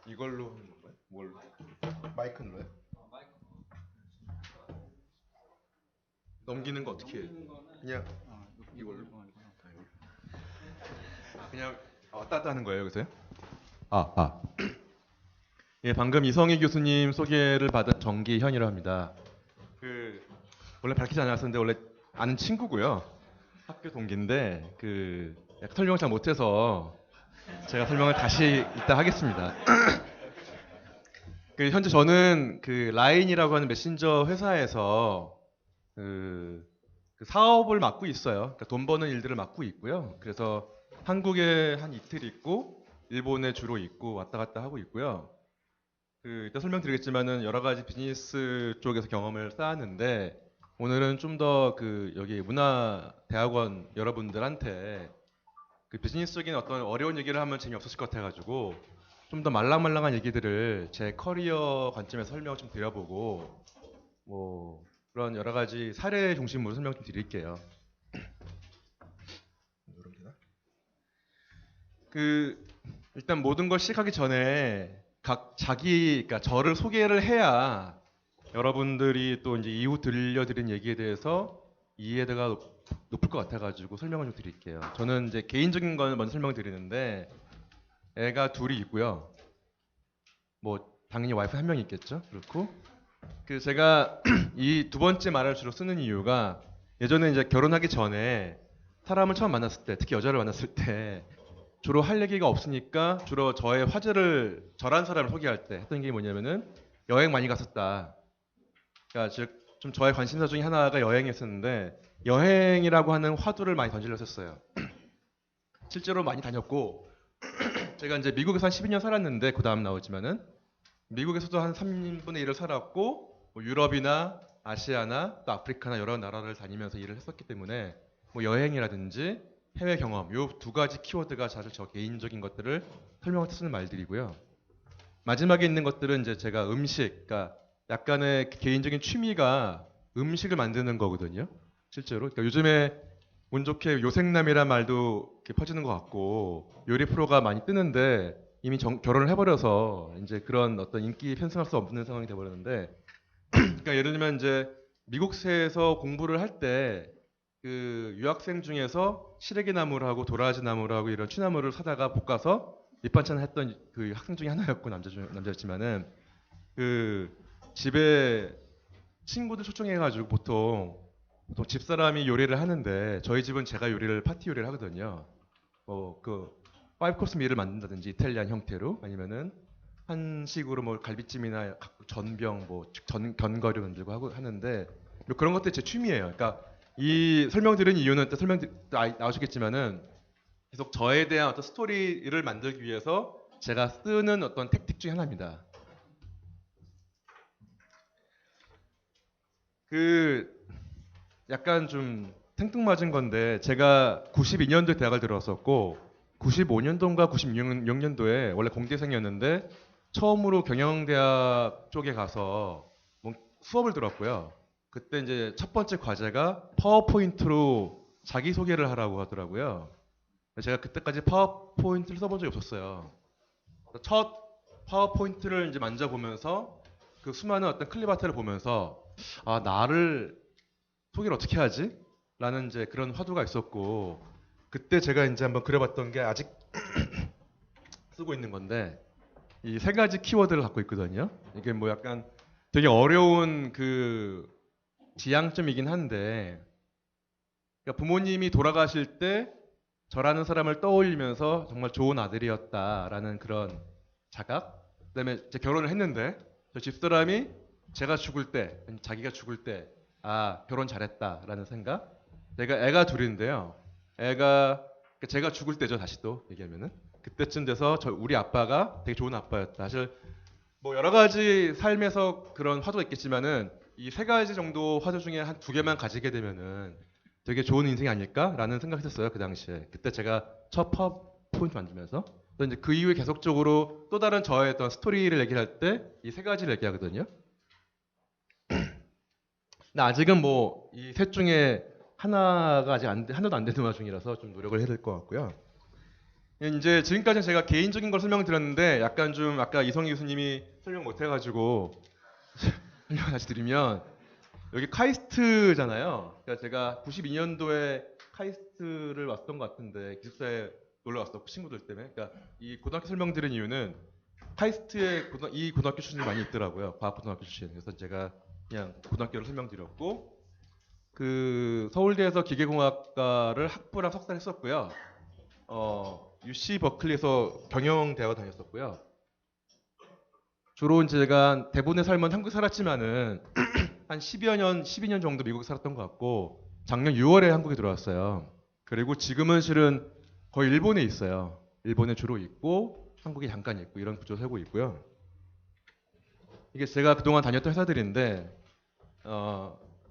이걸로 하는 건가요? 뭘? 마이크 눌러요? 넘기는 거 어떻게 해? 그냥 이걸로? 그냥 왔다 갔다 하는 거예요, 여기서요? 아. 예, 방금 이성희 교수님 소개를 받은 정기현이라고 합니다. 그 원래 밝히지 않았었는데 원래 아는 친구고요. 학교 동기인데 약간 설명을 잘 못해서 제가 설명을 다시 이따 하겠습니다. 현재 저는 라인이라고 하는 메신저 회사에서 그 사업을 맡고 있어요. 그러니까 돈 버는 일들을 맡고 있고요. 그래서 한국에 한 이틀 있고 일본에 주로 있고 왔다 갔다 하고 있고요. 이따 설명드리겠지만은 여러 가지 비즈니스 쪽에서 경험을 쌓았는데 오늘은 좀 더 여기 문화대학원 여러분들한테 비즈니스적인 어떤 어려운 얘기를 하면 재미없으실 것 같아가지고 좀 더 말랑말랑한 얘기들을 제 커리어 관점에서 설명을 좀 드려보고 뭐 그런 여러 가지 사례 중심으로 설명 좀 드릴게요. 일단 모든 걸 시작하기 전에 그러니까 저를 소개를 해야 여러분들이 또 이제 이후 들려드린 얘기에 대해서 이해도가 높을 것 같아가지고 설명을 좀 드릴게요. 저는 이제 개인적인 건 먼저 설명을 드리는데 애가 둘이 있고요. 뭐 당연히 와이프 한 명 있겠죠. 그렇고 제가 이 두 번째 말을 주로 쓰는 이유가 예전에 이제 결혼하기 전에 사람을 처음 만났을 때, 특히 여자를 만났을 때 주로 할 얘기가 없으니까 주로 저의 화제를 저란 사람을 소개할 때 했던 게 뭐냐면은 여행 많이 갔었다. 그러니까 즉 좀 저의 관심사 중에 하나가 여행이었었는데 여행이라고 하는 화두를 많이 던지려 했었어요. 실제로 많이 다녔고 제가 이제 미국에서 한 12년 살았는데 그 다음 나오지만은 미국에서도 한 3분의 1을 살았고 뭐 유럽이나 아시아나 또 아프리카나 여러 나라를 다니면서 일을 했었기 때문에 뭐 여행이라든지 해외 경험 요 두 가지 키워드가 사실 저 개인적인 것들을 설명할 때 쓰는 말들이고요. 마지막에 있는 것들은 이제 제가 그러니까 약간의 개인적인 취미가 음식을 만드는 거거든요. 실제로. 그러니까 요즘에 운 좋게 요생남이란 말도 이렇게 퍼지는 것 같고 요리 프로가 많이 뜨는데 이미 결혼을 해버려서 이제 그런 어떤 인기 편승할 수 없는 상황이 돼버렸는데 그러니까 예를 들면 이제 미국에서 공부를 할 때 유학생 중에서 시래기 나물하고 도라지 나물하고 이런 취나물을 사다가 볶아서 밑반찬 했던 그 학생 중에 하나였고 남자였지만은 집에 친구들 초청해가지고 보통 집사람이 요리를 하는데 저희 집은 제가 파티 요리를 하거든요. 파이브 코스 미를 만든다든지 이탈리안 형태로 아니면은 한식으로 뭐 갈비찜이나 전병 견과류 만들고 하고 하는데 뭐 그런 것들이 제 취미예요. 그러니까 이 설명드린 이유는 또 나오시겠지만은 계속 저에 대한 어떤 스토리를 만들기 위해서 제가 쓰는 어떤 택틱 중에 하나입니다. 약간 좀 생뚱맞은 건데 제가 92년도에 대학을 들어왔었고 95년도인가 96년도에 원래 공대생이었는데 처음으로 경영대학 쪽에 가서 뭐 수업을 들었고요. 그때 이제 첫 번째 과제가 파워포인트로 자기소개를 하라고 하더라고요. 제가 그때까지 파워포인트를 써본 적이 없었어요. 첫 파워포인트를 이제 만져보면서 그 수많은 어떤 클립아트를 보면서 아 나를 소개를 어떻게 하지? 라는 이제 그런 화두가 있었고 그때 제가 이제 한번 그려봤던 게 아직 쓰고 있는 건데 이 세 가지 키워드를 갖고 있거든요. 이게 뭐 약간 되게 어려운 지향점이긴 한데 그러니까 부모님이 돌아가실 때 저라는 사람을 떠올리면서 정말 좋은 아들이었다라는 그런 자각. 그다음에 제 결혼을 했는데 저 집사람이 제가 죽을 때, 자기가 죽을 때, 아 결혼 잘했다라는 생각. 제가 애가 둘인데요. 제가 죽을 때죠 다시 또 얘기하면은 그때쯤 돼서 우리 아빠가 되게 좋은 아빠였다. 사실 뭐 여러 가지 삶에서 그런 화두가 있겠지만은 이 세 가지 정도 화두 중에 한 두 개만 가지게 되면은 되게 좋은 인생이 아닐까라는 생각했었어요 그 당시에. 그때 제가 첫 파워포인트 만들면서 또 이제 그 이후에 계속적으로 또 다른 저의 어떤 스토리를 얘기할 때 이 세 가지를 얘기하거든요. 근데 아직은 뭐 이 셋 중에 하나가 아직 하나도 안 되는 와중이라서 좀 노력을 해야 될 것 같고요. 이제 지금까지는 제가 개인적인 걸 설명드렸는데 약간 좀 아까 이성희 교수님이 설명 못해가지고 설명 다시 드리면 여기 카이스트잖아요. 그러니까 제가 92년도에 카이스트를 왔던 것 같은데 기숙사에 놀러 왔었고 친구들 때문에. 그러니까 이 고등학교 설명드린 이유는 카이스트에 이 고등학교 출신이 많이 있더라고요. 과학고등학교 출신. 그래서 제가 그냥 고등학교를 설명드렸고 그 서울대에서 기계공학과를 학부랑 석사를 했었고요. UC 버클리에서 경영대학을 다녔었고요. 주로 제가 대부분의 삶은 한국 살았지만은 한 10여 년, 12년 정도 미국에 살았던 것 같고 작년 6월에 한국에 들어왔어요. 그리고 지금은 실은 거의 일본에 있어요. 일본에 주로 있고 한국에 잠깐 있고 이런 구조 살고 있고요. 이게 제가 그동안 다녔던 회사들인데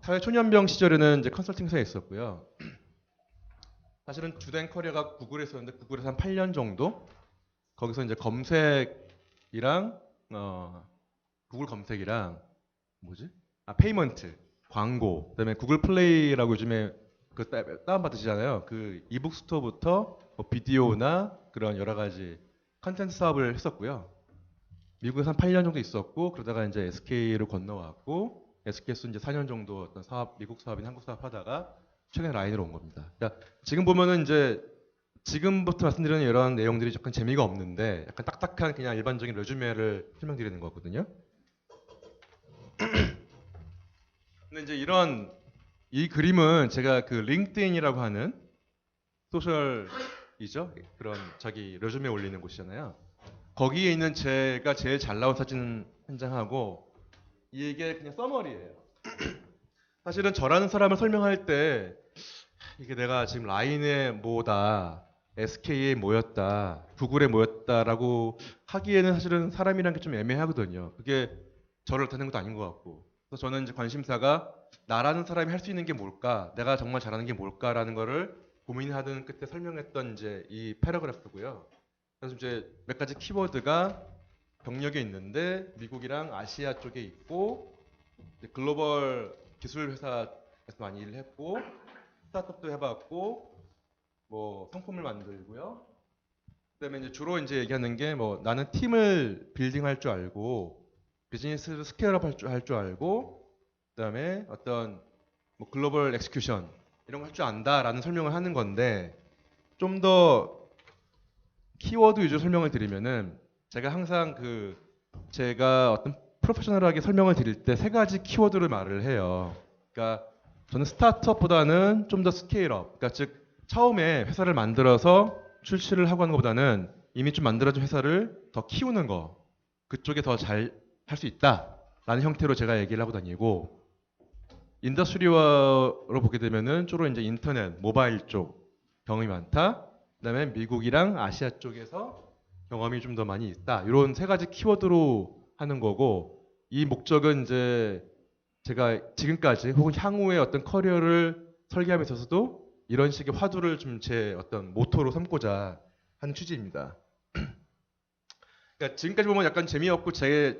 사회초년병 시절에는 이제 컨설팅사에 있었고요. 사실은 주된 커리어가 구글에서였는데 구글에서 한 8년 정도 거기서 이제 검색이랑 구글 검색이랑 뭐지? 페이먼트, 광고, 그다음에 구글 플레이라고 요즘에 그 다운받으시잖아요. 그 이북 스토어부터 뭐 비디오나 그런 여러 가지 컨텐츠 사업을 했었고요. 미국에서 한 8년 정도 있었고 그러다가 이제 SK를 건너왔고 SK에서 이제 4년 정도 어떤 사업, 미국 사업이나 한국 사업 하다가 최근에 라인으로 온 겁니다. 그러니까 지금 보면은 이제 지금부터 말씀드리는 이런 내용들이 약간 재미가 없는데 약간 딱딱한 그냥 일반적인 레주메를 설명드리는 거거든요. 근데 이제 이 그림은 제가 그 링크드인이라고 하는 소셜이죠. 그런 자기 레주메 올리는 곳이잖아요. 거기에 있는 제가 제일 잘 나온 사진 한 장하고 이게 그냥 서머리예요. 사실은 저라는 사람을 설명할 때 이게 내가 지금 라인에 뭐다, SK에 모였다, 구글에 모였다라고 하기에는 사실은 사람이란 게 좀 애매하거든요. 그게 저를 나타내는 것도 아닌 것 같고. 그래서 저는 이제 관심사가 나라는 사람이 할 수 있는 게 뭘까, 내가 정말 잘하는 게 뭘까라는 거를 고민하던 끝에 설명했던 이제 이 패러그래프고요. 그래서 이제 몇 가지 키워드가 경력에 있는데 미국이랑 아시아 쪽에 있고 글로벌 기술 회사에서 많이 일을 했고 스타트업도 해봤고 뭐 상품을 만들고요. 그다음에 이제 주로 이제 얘기하는 게 뭐 나는 팀을 빌딩할 줄 알고 비즈니스를 스케일업 할 줄 알고 그다음에 어떤 뭐 글로벌 엑스큐션 이런 거 할 줄 안다라는 설명을 하는 건데 좀 더 키워드 위주로 설명을 드리면은 제가 항상 제가 어떤 프로페셔널하게 설명을 드릴 때 세 가지 키워드를 말을 해요. 그러니까 저는 스타트업보다는 좀 더 스케일업, 그러니까 즉 처음에 회사를 만들어서 출시를 하고 하는 것보다는 이미 좀 만들어진 회사를 더 키우는 거, 그쪽에 더 잘 할 수 있다라는 형태로 제가 얘기를 하고 다니고 인더스트리어로 보게 되면은 주로 이제 인터넷, 모바일 쪽 경험이 많다. 그다음에 미국이랑 아시아 쪽에서 경험이 좀 더 많이 있다. 이런 세 가지 키워드로 하는 거고 이 목적은 이제 제가 지금까지 혹은 향후에 어떤 커리어를 설계함에 있어서도 이런 식의 화두를 좀 제 어떤 모토로 삼고자 하는 취지입니다. 그러니까 지금까지 보면 약간 재미없고 제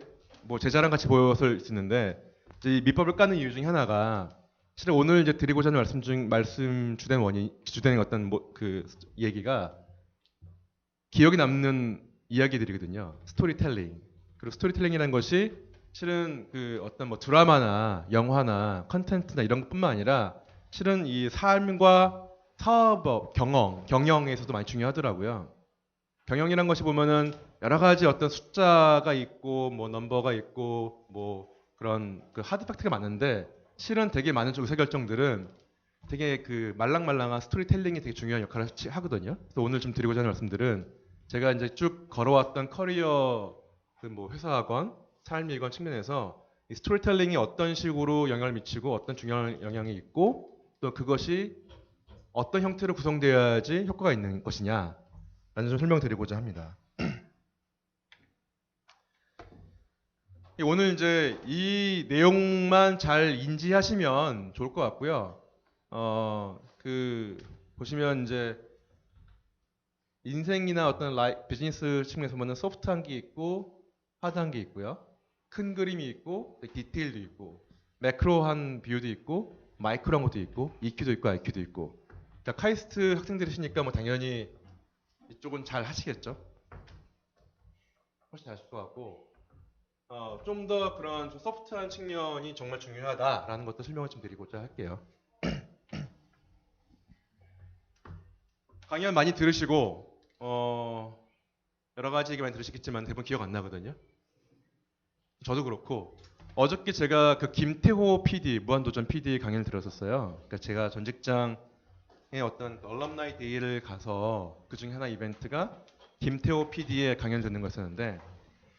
자랑 같이 보였을 수 있는데 이 밑밥을 까는 이유 중에 하나가 실은 오늘 이제 드리고자 하는 말씀 주된 어떤 그 얘기가 기억에 남는 이야기들이거든요. 스토리텔링. 그리고 스토리텔링이라는 것이 실은 그 어떤 뭐 드라마나 영화나 컨텐츠나 이런 것뿐만 아니라 실은 이 삶과 사업, 경영에서도 많이 중요하더라고요. 경영이란 것이 보면은 여러 가지 어떤 숫자가 있고 뭐 넘버가 있고 뭐 그런 그 하드 팩트가 많은데 실은 되게 많은 쪽 의사결정들은 되게 그 말랑말랑한 스토리텔링이 되게 중요한 역할을 하거든요. 그래서 오늘 좀 드리고자 하는 말씀들은 제가 이제 쭉 걸어왔던 커리어 그 뭐 회사하건 삶이건 측면에서 이 스토리텔링이 어떤 식으로 영향을 미치고 어떤 중요한 영향이 있고 또 그것이 어떤 형태로 구성되어야지 효과가 있는 것이냐라는 좀 설명드리고자 합니다. 오늘 이제 이 내용만 잘 인지하시면 좋을 것 같고요. 보시면 이제 인생이나 어떤 비즈니스 측면에서 보면 소프트한 게 있고 하드한 게 있고요. 큰 그림이 있고 디테일도 있고 매크로한 뷰도 있고 마이크로한 것도 있고 EQ도 있고 IQ도 있고. 자, 카이스트 학생들이시니까 뭐 당연히 이쪽은 잘 하시겠죠? 훨씬 잘 하실 것 같고 좀 더 그런 좀 소프트한 측면이 정말 중요하다라는 것도 설명을 좀 드리고자 할게요. 강연 많이 들으시고 여러 가지 얘기 많이 들으시겠지만 대부분 기억 안 나거든요. 저도 그렇고 어저께 제가 그 김태호 PD 무한도전 PD 강연을 들었었어요. 그러니까 제가 전 직장의 어떤 얼럼나이 데이를 가서 그 중에 하나 이벤트가 김태호 PD의 강연을 듣는 거였었는데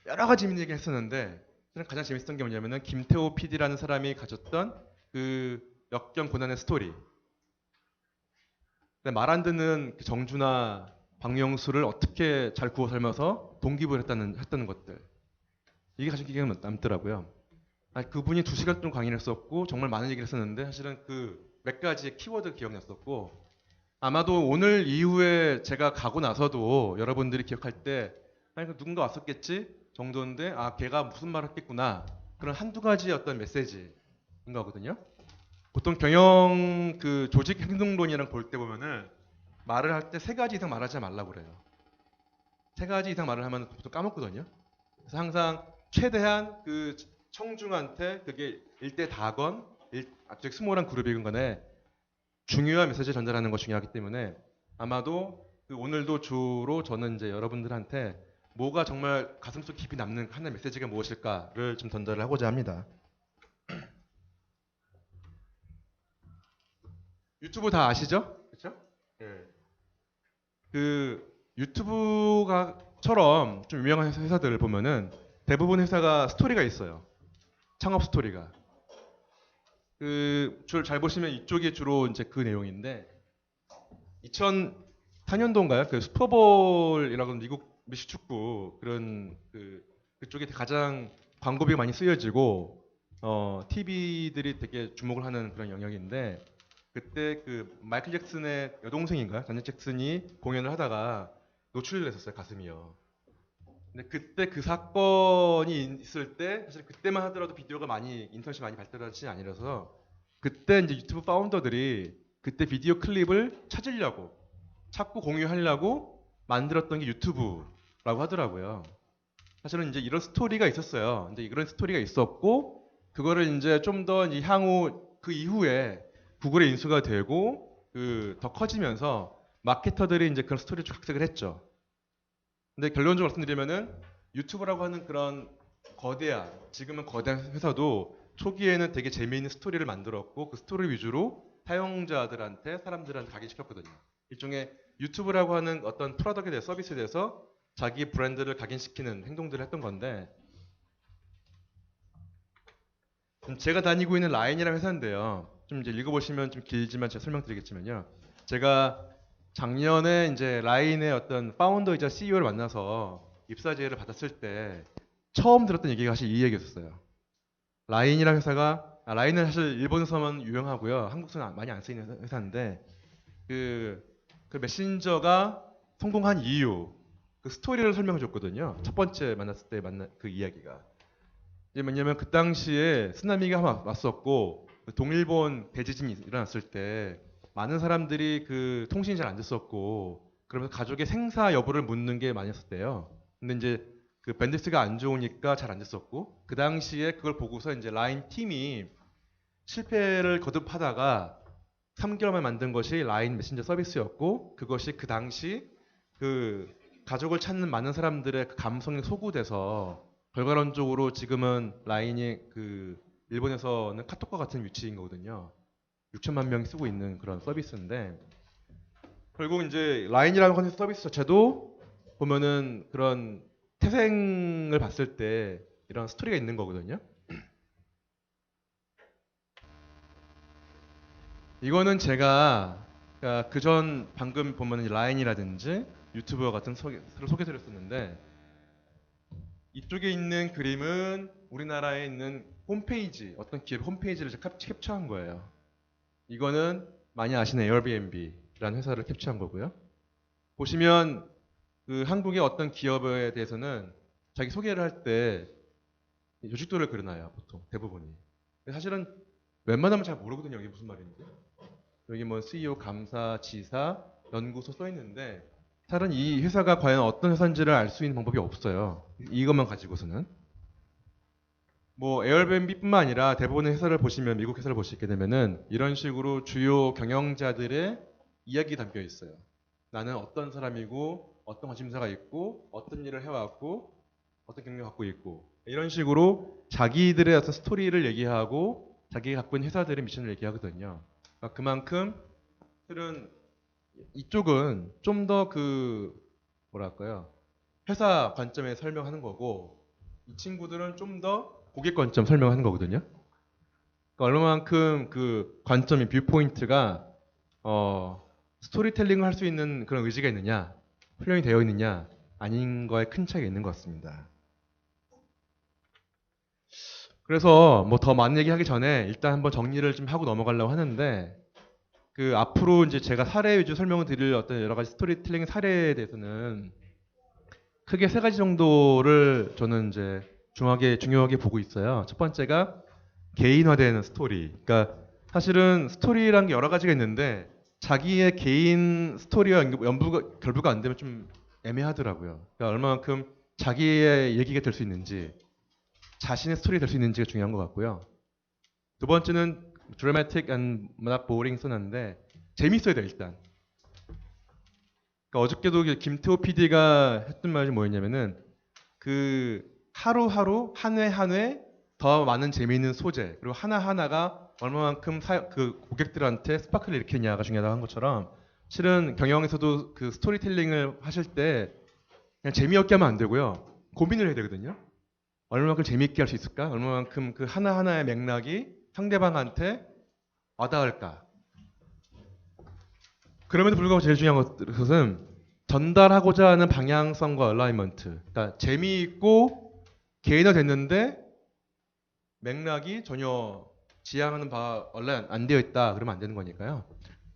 여러 가지 재밌는 얘기 했었는데 저는 가장 재밌었던 게 뭐냐면은 김태호 PD라는 사람이 가졌던 그 역경 고난의 스토리. 말 안 듣는 그 정주나 박명수를 어떻게 잘 구워 삶아서 동기부여를 했다는 것들. 이게 가장 기억에 남더라고요. 그분이 2시간 동안 강의를 했었고 정말 많은 얘기를 했었는데 사실은 그 몇 가지의 키워드 기억났었고 아마도 오늘 이후에 제가 가고 나서도 여러분들이 기억할 때 아니 그 누군가 왔었겠지 정도인데 걔가 무슨 말을 했겠구나 그런 한두 가지의 어떤 메시지인 거거든요. 보통 경영 그 조직 행동론이랑 볼 때 보면은 말을 할 때 3가지 이상 말하지 말라고 그래요. 3가지 이상 말을 하면 보통 까먹거든요. 그래서 항상 최대한 그 청중한테 그게 일대 다건, 즉 스몰한 그룹이건 간에 중요한 메시지를 전달하는 것이 중요하기 때문에 아마도 그 오늘도 주로 저는 이제 여러분들한테 뭐가 정말 가슴속 깊이 남는 하나의 메시지가 무엇일까를 좀 전달을 하고자 합니다. 유튜브 다 아시죠? 그렇죠? 예. 그 유튜브가처럼 좀 유명한 회사들을 보면은 대부분 회사가 스토리가 있어요. 창업 스토리가. 잘 보시면 이쪽이 주로 이제 그 내용인데 2004년도인가요? 그 슈퍼볼이라고 미국 미식 축구 그런 그쪽에 가장 광고비가 많이 쓰여지고 TV들이 되게 주목을 하는 그런 영역인데 그때 그 마이클 잭슨의 여동생인가요? 자넷 잭슨이 공연을 하다가 노출이 됐었어요, 가슴이요. 근데 그때 그 사건이 있을 때 사실 그때만 하더라도 비디오가 많이 인터넷이 많이 발달하지 아니라서 그때 이제 유튜브 파운더들이 그때 비디오 클립을 찾고 공유하려고 만들었던 게 유튜브라고 하더라고요. 사실은 이제 이런 스토리가 있었어요. 이제 이런 스토리가 있었고 그거를 이제 좀 더 향후 그 이후에 구글에 인수가 되고 더 커지면서 마케터들이 이제 그런 스토리를 쭉 각색을 했죠. 근데 결론적으로 말씀드리면은 유튜브라고 하는 그런 지금은 거대한 회사도 초기에는 되게 재미있는 스토리를 만들었고 그 스토리 위주로 사람들한테 각인시켰거든요. 일종의 유튜브라고 하는 어떤 프로덕트에 대해서 서비스에 대해서 자기 브랜드를 각인시키는 행동들을 했던 건데 제가 다니고 있는 라인이라는 회사인데요. 좀 이제 읽어보시면 좀 길지만 제가 설명드리겠지만요. 제가 작년에 이제 라인의 어떤 파운더이자 CEO를 만나서 입사 제의를 받았을 때 처음 들었던 얘기가 사실 이 얘기였어요. 라인이라는 회사가 라인은 사실 일본에서만 유명하고요. 한국에서는 많이 안 쓰이는 회사인데 그 메신저가 성공한 이유 그 스토리를 설명해 줬거든요. 첫 번째 만났을 때 만난 그 이야기가. 이게 뭐냐면 그 당시에 쓰나미가 왔었고 동일본 대지진이 일어났을 때 많은 사람들이 그 통신이 잘 안 됐었고 그러면서 가족의 생사 여부를 묻는 게 많이 있었대요. 근데 이제 그 밴드위스가 안 좋으니까 잘 안 됐었고 그 당시에 그걸 보고서 이제 라인 팀이 실패를 거듭하다가 3개월 만에 만든 것이 라인 메신저 서비스였고 그것이 그 당시 그 가족을 찾는 많은 사람들의 그 감성에 소구돼서 결과론적으로 지금은 라인이 그 일본에서는 카톡과 같은 위치인 거거든요. 6천만 명이 쓰고 있는 그런 서비스인데 결국 이제 라인이라는 컨텐츠 서비스 자체도 보면은 그런 태생을 봤을 때 이런 스토리가 있는 거거든요. 이거는 제가 그전 방금 보면 라인이라든지 유튜브와 같은 서로 소개드렸었는데 이쪽에 있는 그림은 우리나라에 있는 홈페이지, 어떤 기업 홈페이지를 캡처한 거예요. 이거는 많이 아시는 에어비앤비라는 회사를 캡처한 거고요. 보시면 그 한국의 어떤 기업에 대해서는 자기 소개를 할 때 요식도를 그려놔요, 보통 대부분이. 사실은 웬만하면 잘 모르거든요, 이게 무슨 말인지. 여기 뭐 CEO, 감사, 지사, 연구소 써 있는데 사실은 이 회사가 과연 어떤 회사인지를 알 수 있는 방법이 없어요. 이것만 가지고서는. 뭐 에어비앤비뿐만 아니라 대부분의 회사를 보시면 미국 회사를 보시게 되면은 이런 식으로 주요 경영자들의 이야기 담겨 있어요. 나는 어떤 사람이고 어떤 관심사가 있고 어떤 일을 해왔고 어떤 경력을 갖고 있고 이런 식으로 자기들의 어떤 스토리를 얘기하고 자기가 갖고 있는 회사들의 미션을 얘기하거든요. 그러니까 그만큼 실은 이쪽은 좀 더 그 뭐랄까요 회사 관점에 설명하는 거고 이 친구들은 좀 더 고객 관점 설명하는 거거든요. 그러니까 얼마만큼 그 관점이 뷰포인트가 스토리텔링을 할 수 있는 그런 의지가 있느냐, 훈련이 되어 있느냐, 아닌 거에 큰 차이가 있는 것 같습니다. 그래서 뭐 더 많은 얘기하기 전에 일단 한번 정리를 좀 하고 넘어가려고 하는데 그 앞으로 이제 제가 사례 위주 설명을 드릴 어떤 여러 가지 스토리텔링 사례에 대해서는 크게 세 가지 정도를 저는 이제 중요하게 보고 있어요. 첫 번째가 개인화되는 스토리. 그러니까 사실은 스토리라는 게 여러 가지가 있는데 자기의 개인 스토리와 결부가 안 되면 좀 애매하더라고요. 그러니까 얼마만큼 자기의 얘기가 될 수 있는지, 자신의 스토리가 될 수 있는지가 중요한 것 같고요. 두 번째는 dramatic and not boring 써놨는데 재밌어야 돼 일단. 그러니까 어저께도 김태호 PD가 했던 말이 뭐였냐면은 그 하루하루 한 회 한 회 더 많은 재미있는 소재 그리고 하나하나가 얼마만큼 그 고객들한테 스파크를 일으키냐가 중요하다고 한 것처럼 실은 경영에서도 그 스토리텔링을 하실 때 그냥 재미없게 하면 안 되고요. 고민을 해야 되거든요. 얼마만큼 재미있게 할 수 있을까? 얼마만큼 그 하나하나의 맥락이 상대방한테 와닿을까? 그럼에도 불구하고 제일 중요한 것은 전달하고자 하는 방향성과 얼라이먼트. 그러니까 재미있고 개인화됐는데 맥락이 전혀 지향하는 바 얼라인 안 되어 있다. 그러면 안 되는 거니까요.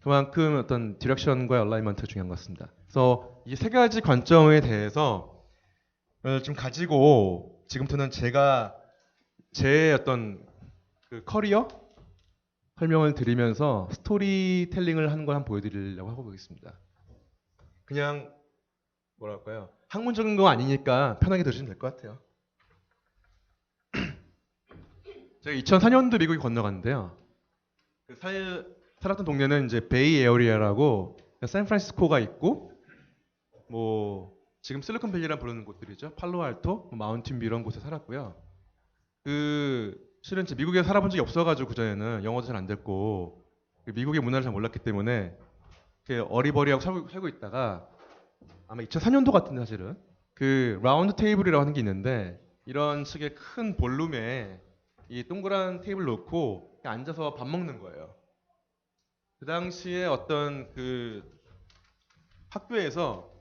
그만큼 어떤 디렉션과 얼라이먼트가 중요한 것 같습니다. 그래서 이 세 가지 관점에 대해서 좀 가지고 지금부터는 제가 제 어떤 그 커리어 설명을 드리면서 스토리텔링을 하는 걸 한번 보여드리려고 하고 있습니다. 그냥 뭐랄까요 학문적인 거 아니니까 편하게 들으시면 될 것 같아요. 제가 2004년도 미국에 건너갔는데요. 그 살았던 동네는 이제 베이 에어리아라고 샌프란시스코가 있고 뭐 지금 실리콘밸리라 부르는 곳들이죠. 팔로알토, 뭐 마운틴뷰 이런 곳에 살았고요. 그 실은 미국에 살아본 적이 없어가지고 그 전에는 영어도 잘 안 됐고 미국의 문화를 잘 몰랐기 때문에 어리버리하고 살고 있다가 아마 2004년도 같은데 사실은 그 라운드 테이블이라고 하는 게 있는데 이런 식의 큰 볼룸에 이 동그란 테이블 놓고 앉아서 밥 먹는 거예요. 그 당시에 어떤 그 학교에서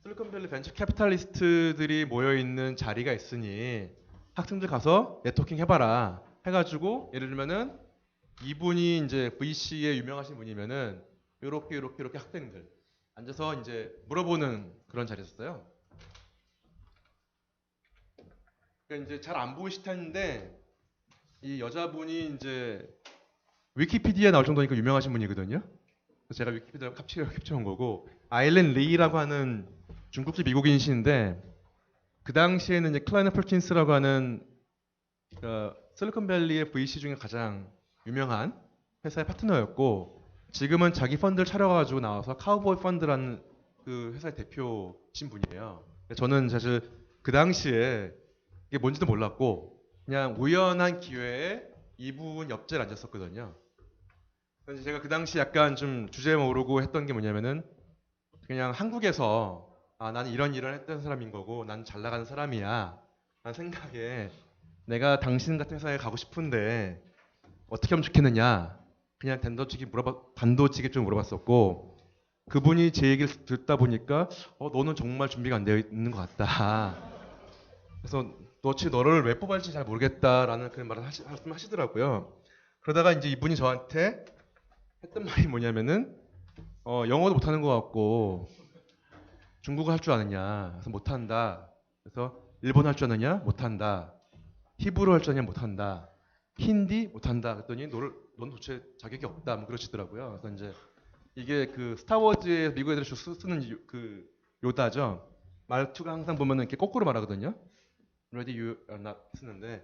실리콘밸리 벤처 캐피탈리스트들이 모여 있는 자리가 있으니 학생들 가서 네트워킹 해봐라 해가지고 예를 들면은 이분이 이제 VC에 유명하신 분이면은 요렇게 학생들 앉아서 이제 물어보는 그런 자리였어요. 그러니까 이제 잘 안 보이실 텐데 이 여자분이 이제 위키피디아에 나올 정도니까 유명하신 분이거든요. 그래서 제가 위키피디아 캡처한 거고 아일랜 리라고 하는 중국계 미국인이신데 그 당시에는 이제 클라이너 퍼킨스라고 하는 실리콘밸리의 VC 중에 가장 유명한 회사의 파트너였고 지금은 자기 펀드를 차려가지고 나와서 카우보이 펀드라는 그 회사의 대표신 분이에요. 저는 사실 그 당시에 이게 뭔지도 몰랐고 그냥 우연한 기회에 이분 옆자리에 앉았었거든요. 그래서 제가 그 당시 약간 좀 주제 모르고 했던 게 뭐냐면은 그냥 한국에서 나는 이런 일을 했던 사람인 거고 난 잘 나가는 사람이야 라는 생각에 내가 당신 같은 회사에 가고 싶은데 어떻게 하면 좋겠느냐 그냥 단도직입 좀 물어봤었고 그분이 제 얘기를 듣다 보니까 너는 정말 준비가 안 되어 있는 것 같다. 그래서 너를 왜 뽑았는지 잘 모르겠다라는 그런 말을 말씀하시더라고요. 그러다가 이제 이분이 저한테 했던 말이 뭐냐면은 영어도 못하는 것 같고 중국어 할 줄 아느냐? 그래서 못한다. 그래서 일본어 할 줄 아느냐? 못한다. 히브리어 할 줄 아느냐? 못한다. 힌디 못한다. 그랬더니 넌 도대체 자격이 없다. 뭐 그러시더라고요. 그래서 이제 이게 그 스타워즈에 미국 애들이 쓰는 그 요다죠. 말투가 항상 보면은 이렇게 거꾸로 말하거든요. Ready you are not 쓰는데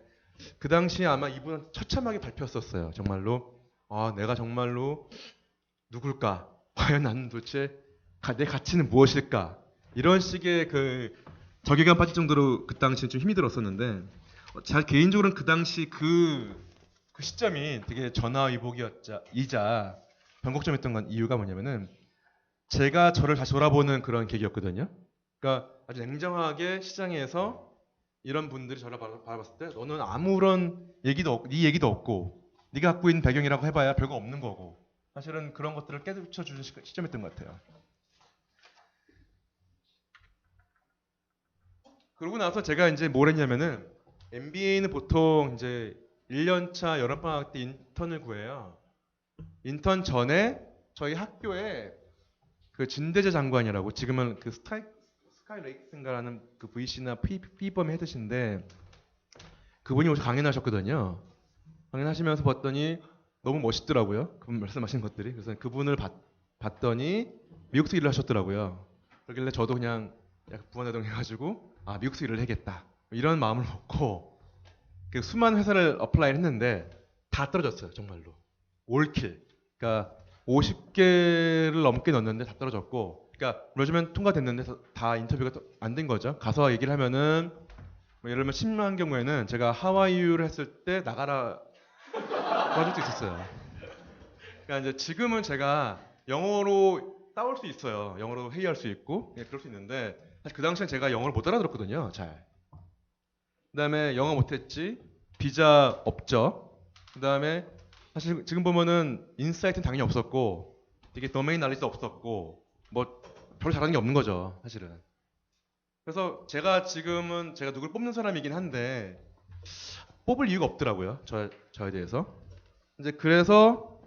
그 당시에 아마 이분은 처참하게 밟혔었어요. 정말로 내가 정말로 누굴까? 과연 나는 도대체 내 가치는 무엇일까? 이런 식의 그 저격감 빠질 정도로 그 당시에 좀 힘이 들었었는데 제 개인적으로는 그 당시 그 시점이 되게 전화위복이자 변곡점이었던 건 이유가 뭐냐면은 제가 저를 다시 돌아보는 그런 계기였거든요. 그러니까 아주 냉정하게 시장에서 이런 분들이 저를 바라봤을 때 너는 아무런 얘기도 없고 네 얘기도 없고 네가 갖고 있는 배경이라고 해봐야 별거 없는 거고 사실은 그런 것들을 깨우쳐주는 시점이었던 것 같아요. 그러고 나서 제가 이제 뭘 했냐면은 MBA는 보통 이제 1년차 여름방학 때 인턴을 구해요. 인턴 전에 저희 학교에 그 진대재 장관이라고 지금은 그 스카이레이크인가라는 그 VC나 P범 헤드신데 그분이 오셔서 강연하셨거든요. 강연하시면서 봤더니 너무 멋있더라고요. 그분 말씀하신 것들이. 그래서 그분을 봤더니 미국에서 일을 하셨더라고요. 그러길래 저도 그냥 약간 부안해동 해가지고 미국에서 일을 해야겠다. 이런 마음을 먹고 그 수많은 회사를 어플라이를 했는데 다 떨어졌어요. 정말로. 올킬. 그러니까 50개를 넘게 넣었는데 다 떨어졌고 그러니까 요즘엔 통과됐는데 다 인터뷰가 안 된 거죠. 가서 얘기를 하면은 뭐 예를 들면 심한 경우에는 제가 하와이유를 했을 때 나가라 그런 적도 있었어요. 그러니까 이제 지금은 제가 영어로 싸울 수 있어요. 영어로 회의할 수 있고 그럴 수 있는데 사실 그 당시엔 제가 영어를 못 알아들었거든요. 잘. 그다음에 영어 못했지 비자 없죠. 그다음에 사실 지금 보면은 인사이트는 당연히 없었고 되게 도메인 날리도 없었고 뭐 별로 잘하는 게 없는 거죠. 사실은. 그래서 제가 누굴 뽑는 사람이긴 한데 뽑을 이유가 없더라고요. 저에 대해서. 이제 그래서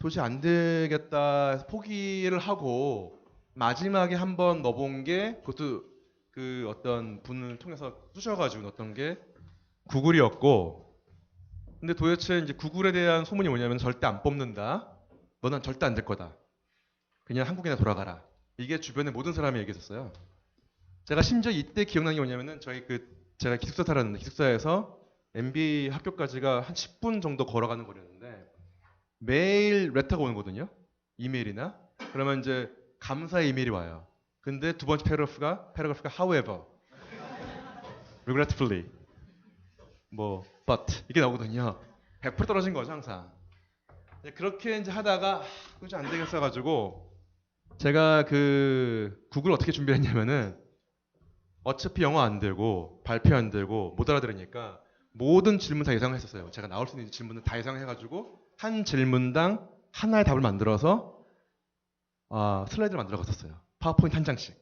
도저히 안 되겠다 해서 포기를 하고 마지막에 한번 넣어본 게 그것도 그 어떤 분을 통해서 쑤셔가지고 넣었던 게 구글이었고 근데 도대체 이제 구글에 대한 소문이 뭐냐면 절대 안 뽑는다. 너는 절대 안 될 거다. 그냥 한국이나 돌아가라. 이게 주변의 모든 사람이 얘기했었어요. 제가 심지어 이때 기억나는 게 뭐냐면은 제가 기숙사 살았는데 기숙사에서 MBA 학교까지가 한 10분 정도 걸어가는 거리였는데 매일 레터가 오는 거거든요. 이메일이나. 그러면 이제 감사의 이메일이 와요. 근데 두 번째 패러그래프가 however, regretfully, 뭐 but 이게 나오거든요. 100% 떨어진 거죠 항상. 그렇게 이제 하다가 도저히 안 되겠어 가지고 제가 그 구글 어떻게 준비했냐면은 어차피 영어 안 되고 발표 안 되고 못 알아들으니까 모든 질문 다 예상을 했었어요. 제가 나올 수 있는 질문을 다 예상해가지고 한 질문당 하나의 답을 만들어서 슬라이드를 만들어 갔었어요. 파워포인트 한 장씩.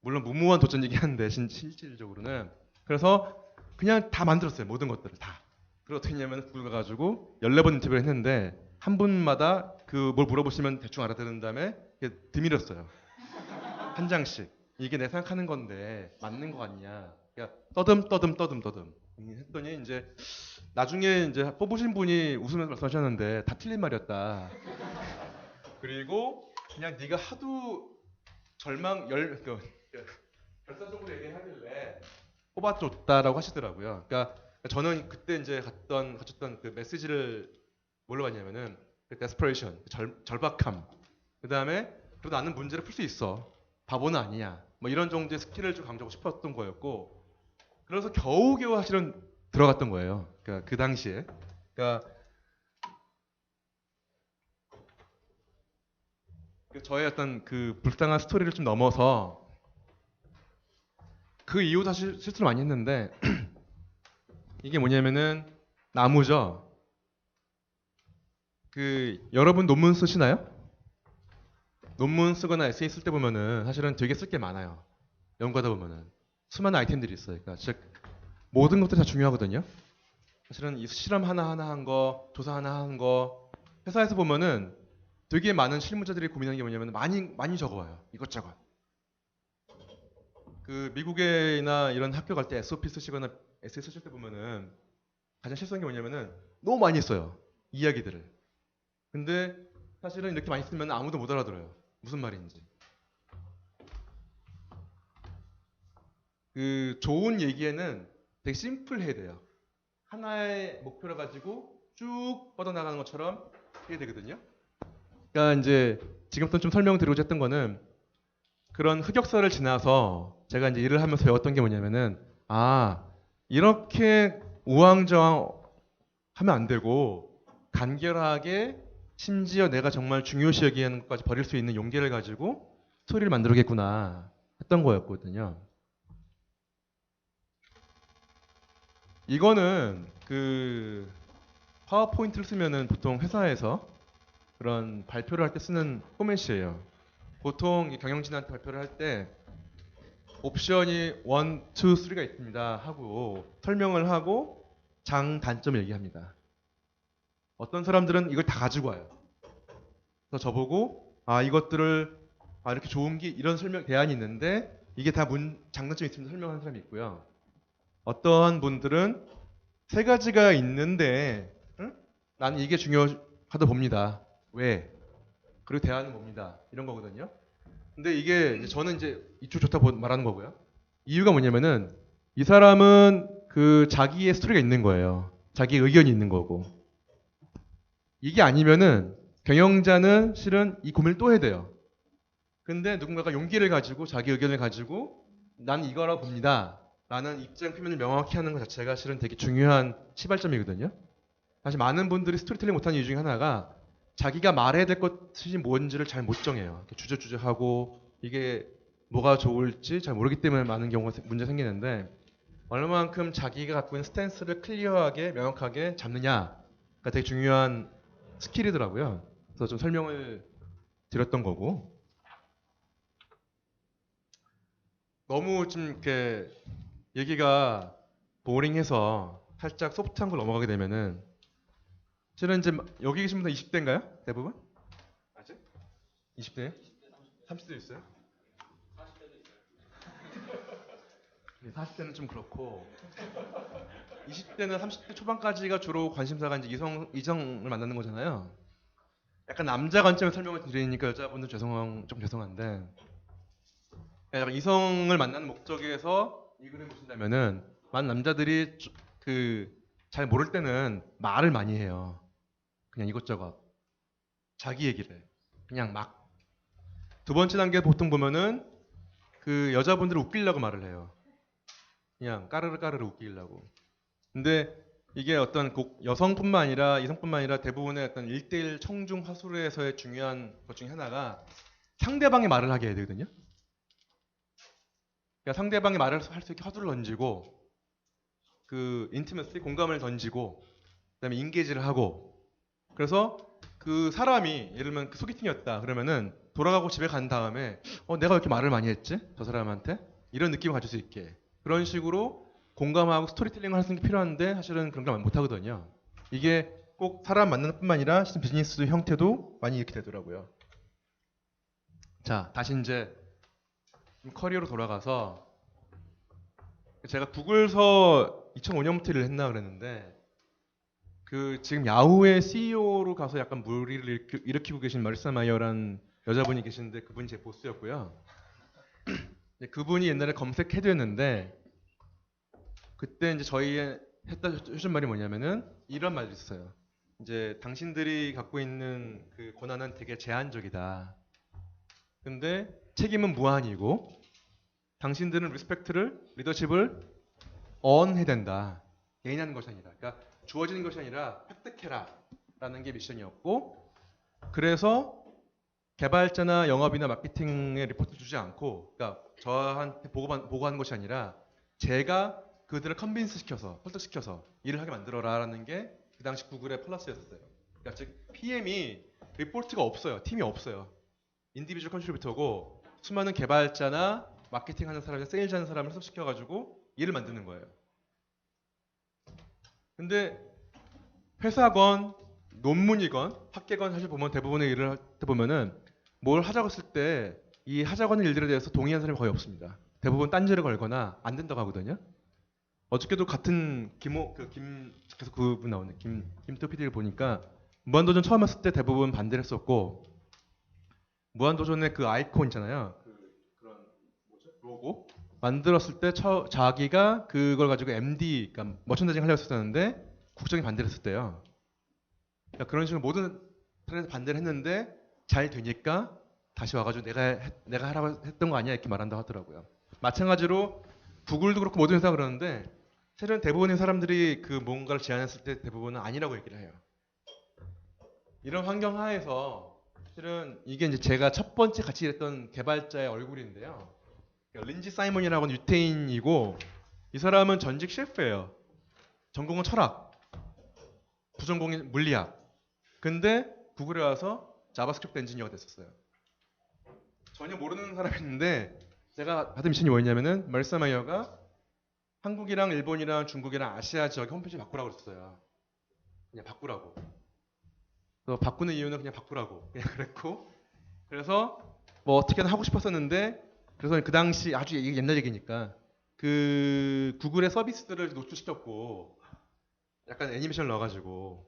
물론 무모한 도전이긴 한데 실질적으로는 그래서 그냥 다 만들었어요. 모든 것들을 다. 그리고 어떻게 했냐면 구글 가가지고 14번 인터뷰를 했는데 한 분마다 그 뭘 물어보시면 대충 알아듣는 다음에 드밀었어요. 한 장씩. 이게 내 생각하는 건데 맞는 거 같냐? 그러니까 떠듬 했더니 이제 나중에 이제 뽑으신 분이 웃으면서 말씀하셨는데 다 틀린 말이었다. 그리고 그냥 네가 하도 결산적으로 얘기하길래 뽑아줬다라고 하시더라고요. 그러니까 저는 그때 이제 가졌던 그 메시지를 뭘로 봤냐면은 그 desperation, 절박함. 그 다음에 그래도 나는 문제를 풀 수 있어. 바보는 아니야. 뭐 이런 정도의 스킬을 좀 강조하고 싶었던 거였고 그래서 겨우겨우 사실은 들어갔던 거예요. 그러니까 그 당시에. 그러니까 저의 어떤 그 불쌍한 스토리를 좀 넘어서 그 이후 사실 실수를 많이 했는데 이게 뭐냐면은 나무죠. 그 여러분 논문 쓰시나요? 논문 쓰거나 에세이 쓸 때 보면은 사실은 되게 쓸 게 많아요. 연구하다 보면은 수많은 아이템들이 있어요. 그러니까 즉 모든 것들이 다 중요하거든요. 사실은 이 실험 하나하나 한 거, 조사 하나 한 거, 회사에서 보면은 되게 많은 실무자들이 고민하는 게 뭐냐면 많이 적어와요. 이것저것. 그 미국에나 이런 학교 갈 때 SOP 쓰시거나 에세이 쓰실 때 보면은 가장 실수한 게 뭐냐면은 너무 많이 써요. 이야기들을. 근데 사실은 이렇게 많이 쓰면 아무도 못 알아들어요. 무슨 말인지. 그 좋은 얘기에는 되게 심플해야 돼요. 하나의 목표를 가지고 쭉 뻗어나가는 것처럼 해야 되거든요. 그러니까 이제 지금부터 좀 설명드리고자 했던 거는 그런 흑역사를 지나서 제가 이제 일을 하면서 배웠던 게 뭐냐면은 이렇게 우왕좌왕 하면 안 되고 간결하게 심지어 내가 정말 중요시 여기는 것까지 버릴 수 있는 용기를 가지고 스토리를 만들겠구나 했던 거였거든요. 이거는 그 파워포인트를 쓰면은 보통 회사에서 그런 발표를 할 때 쓰는 포맷이에요. 보통 경영진한테 발표를 할 때 옵션이 1, 2, 3가 있습니다 하고 설명을 하고 장단점을 얘기합니다. 어떤 사람들은 이걸 다 가지고 와요. 그래서 저보고 이것들을 이렇게 좋은 게 이런 설명 대안이 있는데 이게 다 장단점이 있습니다 설명하는 사람이 있고요. 어떠한 분들은 세 가지가 있는데 나는 이게 중요하다 봅니다. 왜? 그리고 대안은 뭡니다. 이런 거거든요. 근데 이게 저는 이제 이쪽 좋다 말하는 거고요. 이유가 뭐냐면은 이 사람은 그 자기의 스토리가 있는 거예요. 자기 의견이 있는 거고. 이게 아니면은 경영자는 실은 이 고민을 또 해야 돼요. 근데 누군가가 용기를 가지고 자기 의견을 가지고 난 이거라고 봅니다. 라는 입장 표현을 명확히 하는 것 자체가 실은 되게 중요한 시발점이거든요. 사실 많은 분들이 스토리텔링 못하는 이유 중에 하나가 자기가 말해야 될 것이 뭔지를 잘 못 정해요. 주저주저하고 이게 뭐가 좋을지 잘 모르기 때문에 많은 경우가 문제 생기는데 얼마만큼 자기가 갖고 있는 스탠스를 클리어하게 명확하게 잡느냐가 되게 중요한 스킬이더라고요. 그래서 좀 설명을 드렸던 거고 너무 좀 이렇게 얘기가 보링해서 살짝 소프트한 걸 넘어가게 되면은 실은 이제 여기 계신 분들 20대인가요? 대부분? 아직? 20대? 30대 있어요? 40대는 좀 그렇고 20대는 30대 초반까지가 주로 관심사가 이제 이성을 만나는 거잖아요. 약간 남자 관점에서 설명을 드리니까 여자분들 좀 죄송한데 약간 이성을 만나는 목적에서 이 그림 보신다면은 많은 남자들이 그 잘 모를 때는 말을 많이 해요. 그냥 이것저것 자기 얘기를 그냥 막 두 번째 단계 보통 보면은 그 여자분들을 웃기려고 말을 해요. 그냥 까르르 까르르 웃기려고. 근데 이게 어떤 여성뿐만 아니라 이성뿐만 아니라 대부분의 어떤 1대1 청중 화술에서의 중요한 것 중에 하나가 상대방의 말을 하게 해야 되거든요. 그러니까 상대방의 말을 할 수 있게 화두를 던지고 그 인티머시 공감을 던지고 그다음에 인게이지를 하고 그래서 그 사람이 예를 들면 그 소개팅이었다 그러면은 돌아가고 집에 간 다음에 내가 왜 이렇게 말을 많이 했지? 저 사람한테? 이런 느낌을 가질 수 있게 그런 식으로 공감하고 스토리텔링을 하는 게 필요한데 사실은 그런 걸 못 하거든요. 이게 꼭 사람 만나는 뿐만 아니라 비즈니스 형태도 많이 이렇게 되더라고요. 자, 다시 이제 커리어로 돌아가서 제가 구글서 2005년부터 일을 했나 그랬는데 그 지금 야후의 CEO로 가서 약간 무리를 일으키고 계신 마리사 마이어라는 여자분이 계시는데 그분이 제 보스였고요. 그분이 옛날에 검색 헤드였는데 그때 이제 저희 해준 말이 뭐냐면은 이런 말이 있어요. 이제 당신들이 갖고 있는 그 권한은 되게 제한적이다. 근데 책임은 무한이고 당신들은 리스펙트를 리더십을 언해야 된다. 개인하는 것이 아니라. 그러니까 주어지는 것이 아니라 획득해라 라는 게 미션이었고 그래서 개발자나 영업이나 마케팅에 리포트 주지 않고 그러니까 저한테 보고하는 것이 아니라 제가 그들을 컨빈스 시켜서 설득시켜서 일을 하게 만들어라 라는 게 그 당시 구글의 플러스였어요. 그러니까 즉 PM이 리포트가 없어요. 팀이 없어요. 인디비주얼 컨트리뷰터고 수많은 개발자나 마케팅하는 사람이나 세일즈하는 사람을 설득시켜가지고 일을 만드는 거예요. 근데 회사건 논문이건 학계건 사실 보면 대부분의 일을 할 때 보면은 뭘 하자고 했을 때 이 하자고 하는 일들에 대해서 동의하는 사람이 거의 없습니다. 대부분 딴지를 걸거나 안 된다고 하거든요. 어저께도 같은 계속 그분 나오는 김토 PD를 보니까 무한도전 처음 했을 때 대부분 반대를 했었고 무한도전의 그 아이콘 있잖아요. 그런 뭐죠? 로고 만들었을 때 자기가 그걸 가지고 MD, 그러니까 머천다이징 하려고 했었는데 국정이 반대를 했었대요. 그러니까 그런 식으로 모든 사람에서 반대를 했는데 잘 되니까 다시 와가지고 내가 하라고 했던 거 아니야 이렇게 말한다고 하더라고요. 마찬가지로 구글도 그렇고 모든 회사가 그러는데 실은 대부분의 사람들이 그 뭔가를 제안했을 때 대부분은 아니라고 얘기를 해요. 이런 환경 하에서 실은 이게 이제 제가 첫 번째 같이 일했던 개발자의 얼굴인데요. 린지 사이먼이라고 하는 유태인이고 이 사람은 전직 셰프예요. 전공은 철학, 부전공은 물리학. 근데 구글에 와서 자바스크립트 엔지니어가 됐었어요. 전혀 모르는 사람이었는데 제가 받은 미션이 뭐였냐면은 멀사마이어가 한국이랑 일본이랑 중국이랑 아시아 지역 홈페이지 바꾸라고 그랬어요. 그냥 바꾸라고. 그래서 바꾸는 이유는 그냥 바꾸라고 그냥 그랬고 그래서 뭐 어떻게든 하고 싶었었는데 그래서 그 당시 아주 옛날 얘기니까 그 구글의 서비스들을 노출시켰고 약간 애니메이션을 넣어가지고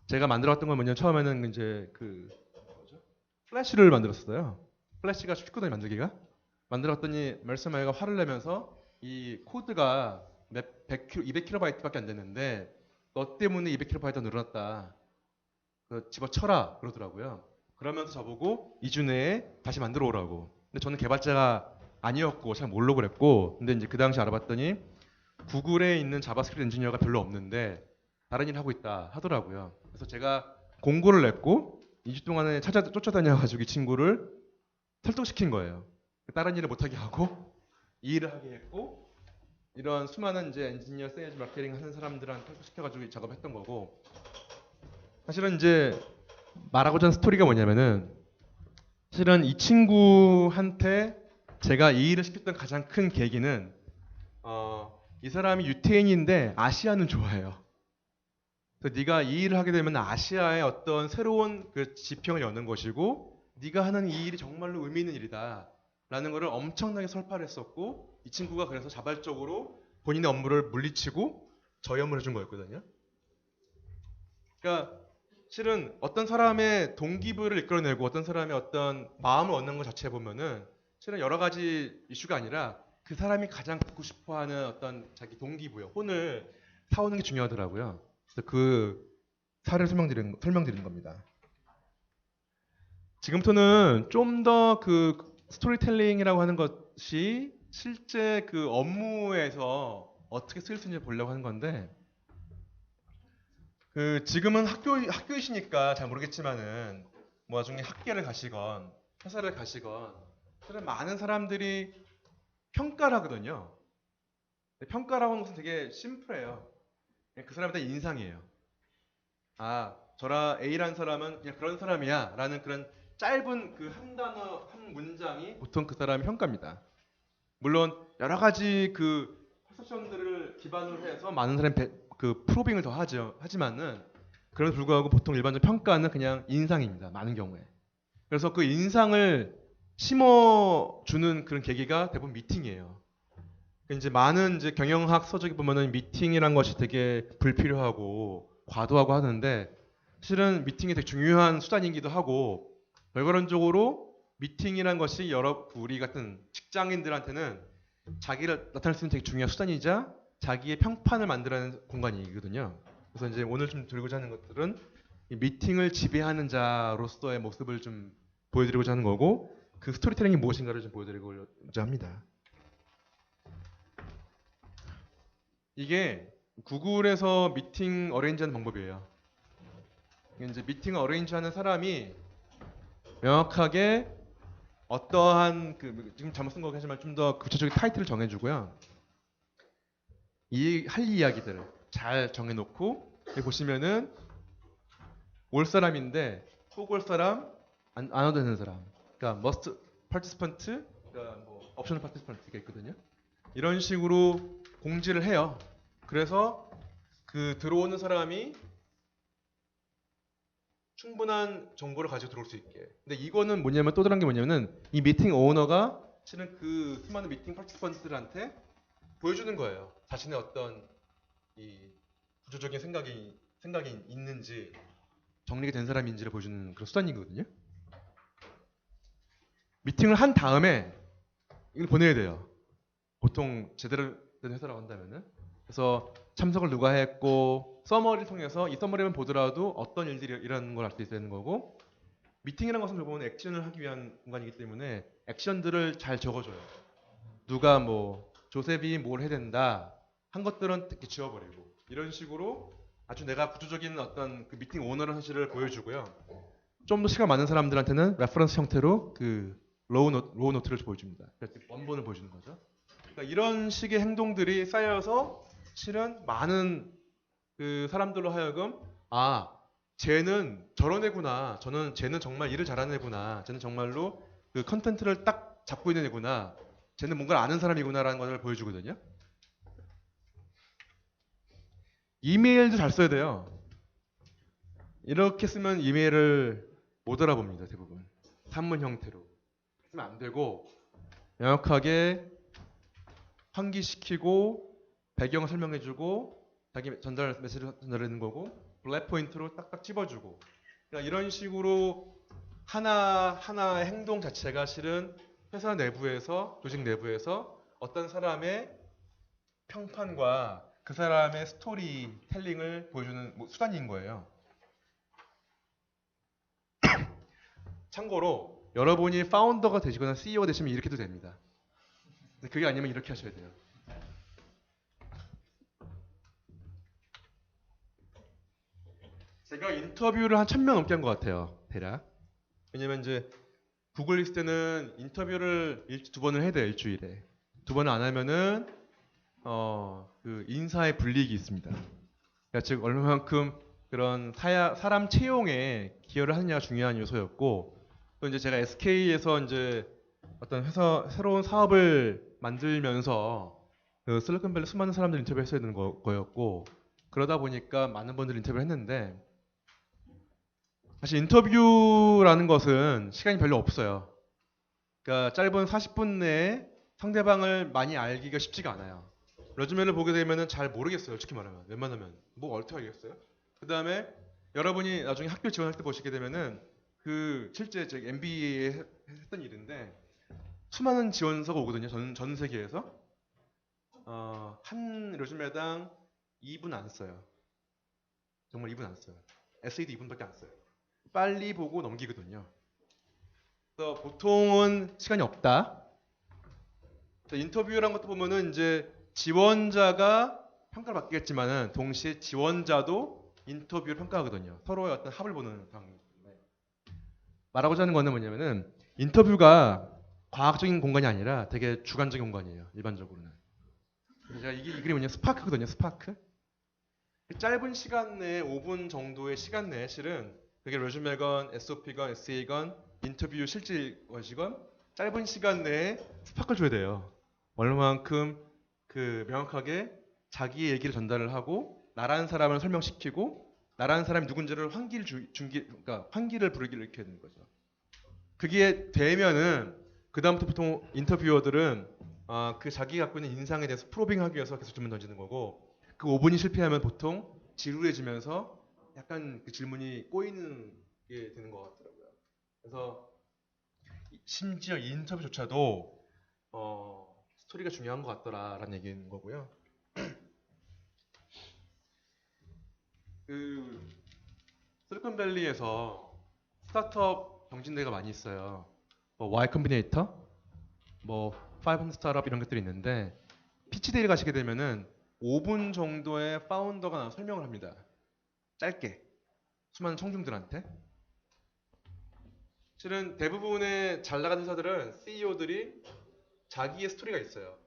제가 만들어왔던 건 뭐냐면 처음에는 이제 그 뭐죠? 플래시를 만들었어요. 플래시가 쉽거든요 만들기가. 만들었더니 멀스마이어가 화를 내면서 이 코드가 200kb밖에 안 됐는데 너 때문에 200kb가 늘어났다. 집어쳐라 그러더라고요. 그러면서 저보고 2주 내에 다시 만들어 오라고. 근데 저는 개발자가 아니었고 잘 모르고 그랬고 근데 이제 그 당시 알아봤더니 구글에 있는 자바스크립트 엔지니어가 별로 없는데 다른 일 하고 있다 하더라고요. 그래서 제가 공고를 냈고 2주 동안에 쫓아다녀가지고 이 친구를 설득시킨 거예요. 다른 일을 못하게 하고 이 일을 하게 했고 이런 수많은 이제 엔지니어, 세일즈, 마케팅 하는 사람들한테 설득시켜가지고 이 작업했던 거고 사실은 이제 말하고자 하는 스토리가 뭐냐면은 사실은 이 친구한테 제가 이 일을 시켰던 가장 큰 계기는 이 사람이 유태인인데 아시아는 좋아해요. 그래서 네가 이 일을 하게 되면 아시아의 어떤 새로운 그 지평을 여는 것이고 네가 하는 이 일이 정말로 의미 있는 일이다 라는 것을 엄청나게 설파를 했었고 이 친구가 그래서 자발적으로 본인의 업무를 물리치고 저희 업무를 해준 거였거든요. 그러니까 실은 어떤 사람의 동기부여를 이끌어내고 어떤 사람의 어떤 마음을 얻는 것 자체에 보면은 실은 여러 가지 이슈가 아니라 그 사람이 가장 갖고 싶어하는 어떤 자기 동기부여, 혼을 사오는 게 중요하더라고요. 그래서 그 사례를 설명드리는 겁니다. 지금부터는 좀 더 그 스토리텔링이라고 하는 것이 실제 그 업무에서 어떻게 쓰일 수 있는지 보려고 하는 건데 그 지금은 학교이시니까 잘 모르겠지만은 뭐 나중에 학계를 가시건 회사를 가시건 사실 많은 사람들이 평가를 하거든요. 근데 평가라고 하는 것은 되게 심플해요. 그냥 그 사람에 대한 인상이에요. 아, A라는 사람은 그냥 그런 사람이야 라는 그런 짧은 그 한 단어, 한 문장이 보통 그 사람의 평가입니다. 물론 여러 가지 그 퍼셉션들을 기반으로 해서 많은 사람이 그 프로빙을 더 하죠. 하지만은 그럼에도 불구하고 보통 일반적 평가는 그냥 인상입니다. 많은 경우에. 그래서 그 인상을 심어주는 그런 계기가 대부분 미팅이에요. 이제 많은 이제 경영학 서적에 보면은 미팅이란 것이 되게 불필요하고 과도하고 하는데 실은 미팅이 되게 중요한 수단이기도 하고 결과론적으로 미팅이란 것이 여러 우리 같은 직장인들한테는 자기를 나타낼 수 있는 되게 중요한 수단이자 자기의 평판을 만들어내는 공간이거든요. 그래서 이제 오늘 좀 들고자 하는 것들은 이 미팅을 지배하는 자로서의 모습을 좀 보여드리고자 하는 거고 그 스토리텔링이 무엇인가를 좀 보여드리고자 합니다. 이게 구글에서 미팅 어레인지하는 방법이에요. 이제 미팅을 어레인지하는 사람이 명확하게 어떠한 그 지금 잘못 쓴 거긴 하지만 좀 더 구체적인 타이틀을 정해주고요. 할 이야기들을 잘 정해놓고 여기 보시면은 올 사람인데 꼭 올 사람, 안 와도 되는 사람. 그러니까 must participant, 그러니까 뭐 optional participant가 있거든요. 이런 식으로 공지를 해요. 그래서 그 들어오는 사람이 충분한 정보를 가지고 들어올 수 있게. 근데 이거는 뭐냐면 또 다른 게 뭐냐면은 이 미팅 오너가 실은 그 수많은 미팅 파티스펀트들한테 보여주는 거예요. 자신의 어떤 이 구조적인 생각이 있는지 정리가 된 사람인지를 보여주는 그런 수단이거든요. 미팅을 한 다음에 이걸 보내야 돼요. 보통 제대로 된 회사라고 한다면은. 그래서 참석을 누가 했고 서머리를 통해서 이 서머리만 보더라도 어떤 일들이 일어나는 걸 알 수 있어야 되는 거고, 미팅이라는 것은 결국은 액션을 하기 위한 공간이기 때문에 액션들을 잘 적어줘요. 누가 뭐 조셉이 뭘 해야 된다 한 것들은 이렇게 지워버리고, 이런 식으로 아주 내가 구조적인 어떤 그 미팅 오너의 사실을 보여주고요. 좀 더 시간 많은 사람들한테는 레퍼런스 형태로 그 로우 노트를 보여줍니다. 원본을 보여주는 거죠. 그러니까 이런 식의 행동들이 쌓여서 실은 많은 그 사람들로 하여금, 아, 쟤는 저런 애구나, 쟤는 정말 일을 잘하는 애구나, 쟤는 정말로 그 컨텐츠를 딱 잡고 있는 애구나, 쟤는 뭔가를 아는 사람이구나라는 것을 보여주거든요. 이메일도 잘 써야 돼요. 이렇게 쓰면 이메일을 못 알아봅니다, 대부분. 산문 형태로 쓰면 안 되고, 명확하게 환기시키고 배경을 설명해주고 자기 메시지를 전달하는 거고, 블랙 포인트로 딱딱 찝어주고, 그러니까 이런 식으로 하나의 행동 자체가 실은 회사 내부에서, 조직 내부에서 어떤 사람의 평판과 그 사람의 스토리텔링을 보여주는 수단인 거예요. 참고로 여러분이 파운더가 되시거나 CEO가 되시면 이렇게도 됩니다. 그게 아니면 이렇게 하셔야 돼요. 제가 인터뷰를 한 1000명 넘게 한 것 같아요, 대략. 왜냐면 이제 구글 있을 때는 인터뷰를 2번을 해야 돼요, 일주일에. 2번을 안 하면은 그 인사의 불이익이 있습니다. 그러니까 즉 얼마만큼 그런 사람 채용에 기여를 하느냐가 중요한 요소였고, 또 이제 제가 SK에서 이제 어떤 회사 새로운 사업을 만들면서 그 실리콘밸리 수많은 사람들 인터뷰했어야 되는 거였고, 그러다 보니까 많은 분들 인터뷰를 했는데, 사실 인터뷰라는 것은 시간이 별로 없어요. 그러니까 짧은 40분 내에 상대방을 많이 알기가 쉽지가 않아요. 레주메를 보게 되면 잘 모르겠어요, 솔직히 말하면. 웬만하면 뭐 어떻게 알겠어요? 그 다음에 여러분이 나중에 학교 지원할 때 보시게 되면은 그 실제 제 MBA에 했던 일인데, 수많은 지원서가 오거든요. 전 세계에서. 한 레주메당 2분 안 써요. 정말 2분 안 써요. 에세이도 2분밖에 안 써요. 빨리 보고 넘기거든요. 그래서 보통은 시간이 없다. 인터뷰란 것도 보면은 이제 지원자가 평가를 받겠지만은 동시에 지원자도 인터뷰를 평가하거든요. 서로의 어떤 합을 보는 상황입니다. 말하고자 하는 거는 뭐냐면은 인터뷰가 과학적인 공간이 아니라 되게 주관적인 공간이에요, 일반적으로는. 그래서 제가 이 그림이 뭐냐, 스파크거든요, 스파크. 짧은 시간 내에 5분 정도의 시간 내에 실은 그게 레주메건, SOP건, SA건, 인터뷰 실질 것이건 짧은 시간 내에 스파크를 줘야 돼요. 얼마만큼 그 명확하게 자기의 얘기를 전달을 하고 나라는 사람을 설명시키고 나라는 사람이 누군지를 그러니까 환기를 부르기를 이렇게 되는 거죠. 그게 되면은 그 다음부터 보통 인터뷰어들은 그 자기가 갖고 있는 인상에 대해서 프로빙하기 위해서 계속 질문 던지는 거고, 그 5분이 실패하면 보통 지루해지면서 약간 그 질문이 꼬이는 게 되는 것 같더라고요. 그래서 심지어 이 인터뷰조차도 스토리가 중요한 것 같더라라는 얘기인 거고요. 그 실리콘밸리에서 스타트업 경진대회가 많이 있어요. 뭐 Y 컴비네이터, 뭐 500 스타트업 이런 것들이 있는데, 피치데이를 가시게 되면은 5분 정도의 파운더가 나와서 설명을 합니다. 짧게 수많은 청중들한테. 실은 대부분의 잘 나가는 회사들은 CEO들이 자기의 스토리가 있어요.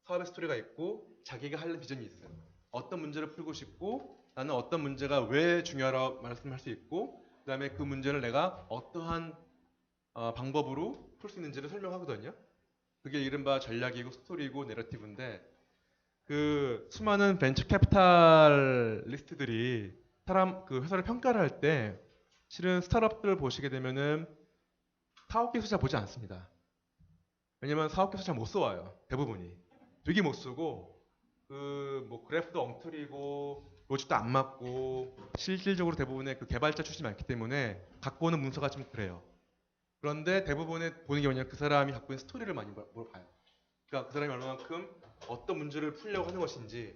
사업의 스토리가 있고 자기가 할 비전이 있어요. 어떤 문제를 풀고 싶고 나는 어떤 문제가 왜 중요하다고 말씀할 수 있고, 그 다음에 그 문제를 내가 어떠한 방법으로 풀 수 있는지를 설명하거든요. 그게 이른바 전략이고 스토리고 내러티브인데, 그 수많은 벤처 캐피탈리스트들이 그 회사를 평가를 할 때 실은 스타트업들을 보시게 되면은 사업 계획서 잘 보지 않습니다. 왜냐면 사업 계획서 잘 못 써와요, 대부분이. 되게 못 쓰고 그 뭐 그래프도 엉터리고 로직도 안 맞고, 실질적으로 대부분의 그 개발자 출신이 많기 때문에 갖고 오는 문서가 좀 그래요. 그런데 대부분의 보는 게 뭐냐, 그 사람이 갖고 있는 스토리를 많이 봐요. 그러니까 그 사람이 얼마만큼 어떤 문제를 풀려고 하는 것인지,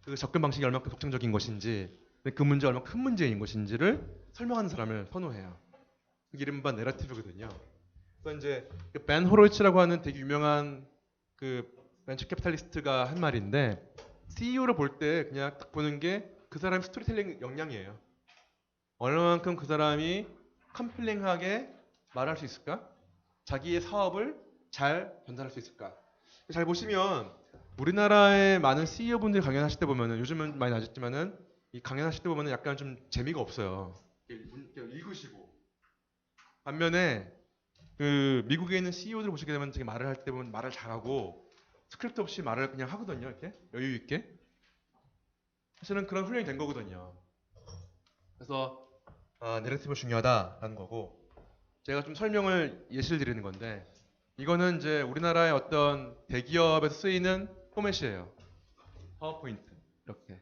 그 접근 방식이 얼마큼 독창적인 것인지, 그 문제가 얼마나 큰 문제인 것인지를 설명하는 사람을 선호해요. 이게 이른바 내러티브거든요. 그래서 이제 벤 호로이츠라고 하는 되게 유명한 그 벤처 캐피탈리스트가 한 말인데, CEO를 볼 때 그냥 딱 보는 게 그 사람의 스토리텔링 역량이에요. 얼마만큼 그 사람이 컴플링하게 말할 수 있을까? 자기의 사업을 잘 전달할 수 있을까? 잘 보시면 우리나라의 많은 CEO분들이 강연하실 때 보면은, 요즘은 많이 낮았지만은 이 강연하실 때 보면은 약간 좀 재미가 없어요. 이렇게 읽으시고. 반면에 그 미국에 있는 CEO들 보시게 되면 되게 말을 할 때 보면 말을 잘하고 스크립트 없이 말을 그냥 하거든요. 이렇게 여유 있게. 사실은 그런 훈련이 된 거거든요. 그래서 내러티브 중요하다라는 거고, 제가 좀 설명을 예시를 드리는 건데, 이거는 이제 우리나라의 어떤 대기업에서 쓰이는 포맷이에요. 파워포인트 이렇게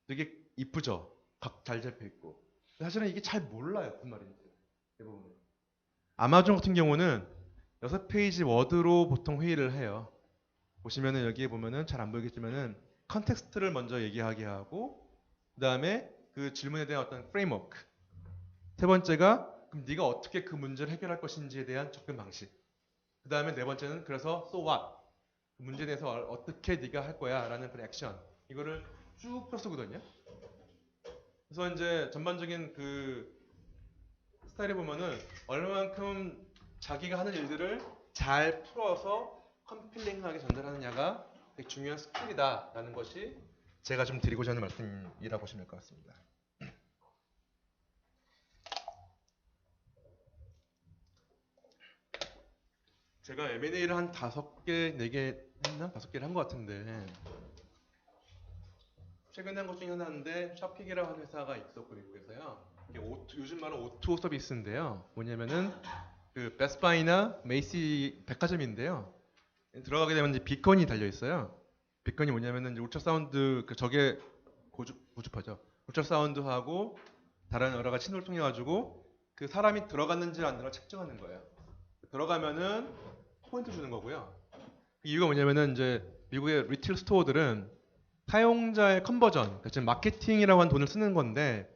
되게 이쁘죠. 각 잘 잡혀 있고. 사실은 이게 잘 몰라요, 무슨 말인지. 대부분. 아마존 같은 경우는 6페이지 워드로 보통 회의를 해요. 보시면은 여기에 보면은 잘 안 보이겠지만은 컨텍스트를 먼저 얘기하게 하고, 그다음에 그 질문에 대한 어떤 프레임워크. 세 번째가 그럼 네가 어떻게 그 문제를 해결할 것인지에 대한 접근 방식. 그다음에 네 번째는 그래서 so what? 그 문제에 대해서 어떻게 네가 할 거야라는 그런 액션. 이거를 쭉 풀어쓰거든요. 그래서 이제 전반적인 그 스타일에 보면은 얼마만큼 자기가 하는 일들을 잘 풀어서 컴필링하게 전달하느냐가 되게 중요한 스킬이다라는 것이 제가 좀 드리고자 하는 말씀이라고 보시면 될 것 같습니다. 제가 M&A를 한 5개, 4개 했나? 5개를 한 것 같은데, 최근에 한 것 중에 하나인데 샵픽이라고 하는 회사가 있었고, 미국에서요. 이게 요즘 말은 O2O 서비스인데요. 뭐냐면은 그 베스트바이나 메이시 백화점인데요. 들어가게 되면 이제 비건이 달려 있어요. 비건이 뭐냐면은 이제 울트라사운드, 그 저게 고주파죠. 울트라사운드하고 다른 여러 가지 신호를 통해 가지고 그 사람이 들어갔는지 안 들어가 측정하는 거예요. 들어가면은 포인트 주는 거고요. 이유가 뭐냐면은 이제 미국의 리테일 스토어들은 사용자의 컨버전, 그러니까 지금 마케팅이라고 하는 돈을 쓰는 건데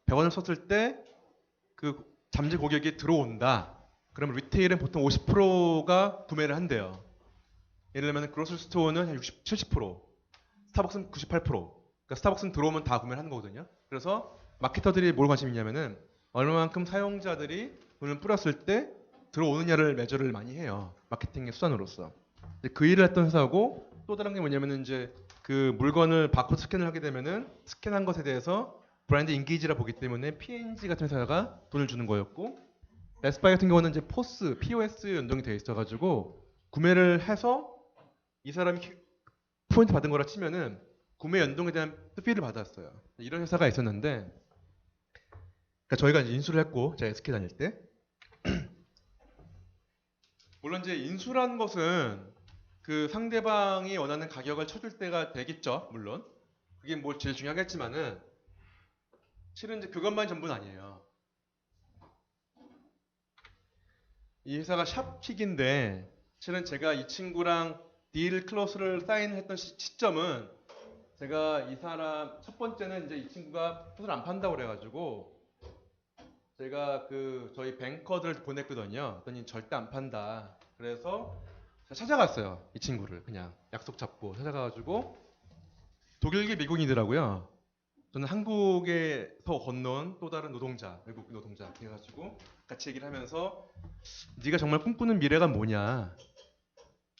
100원을 썼을 때 그 잠재 고객이 들어온다. 그러면 리테일은 보통 50%가 구매를 한대요. 예를 들면 그로스 스토어는 한 60, 70%, 스타벅스는 98%. 그러니까 스타벅스는 들어오면 다 구매를 하는 거거든요. 그래서 마케터들이 뭘 관심 있냐면은 얼마만큼 사용자들이 돈을 뿌렸을 때 들어오느냐를 매저를 많이 해요. 마케팅의 수단으로서. 그 일을 했던 회사고, 또 다른 게 뭐냐면은 이제 그 물건을 바코드 스캔을 하게 되면은 스캔한 것에 대해서 브랜드 인게이지라 보기 때문에 P&G 같은 회사가 돈을 주는 거였고, 베스트바이 같은 경우는 이제 POS 연동이 되어 있어가지고 구매를 해서 이 사람이 포인트 받은 거라 치면은 구매 연동에 대한 피를 받았어요. 이런 회사가 있었는데, 그러니까 저희가 이제 인수를 했고, 제가 SK 다닐 때, 물론 이제 인수라는 것은 그 상대방이 원하는 가격을 쳐줄 때가 되겠죠, 물론. 그게 뭐 제일 중요하겠지만은 실은 이제 그것만이 전부는 아니에요. 이 회사가 샵킥인데 실은 제가 이 친구랑 딜 클로스를 사인했던 시점은, 제가 이 사람 첫 번째는 이제 이 친구가 회사를 안 판다고 그래가지고 제가 그 저희 뱅커들 보냈거든요. 그랬더니 절대 안 판다. 그래서 제가 찾아갔어요. 이 친구를 그냥 약속 잡고 찾아가가지고, 독일계 미국인이더라고요. 저는 한국에서 건너온 또 다른 노동자, 외국 노동자 해가지고 같이 얘기를 하면서 네가 정말 꿈꾸는 미래가 뭐냐?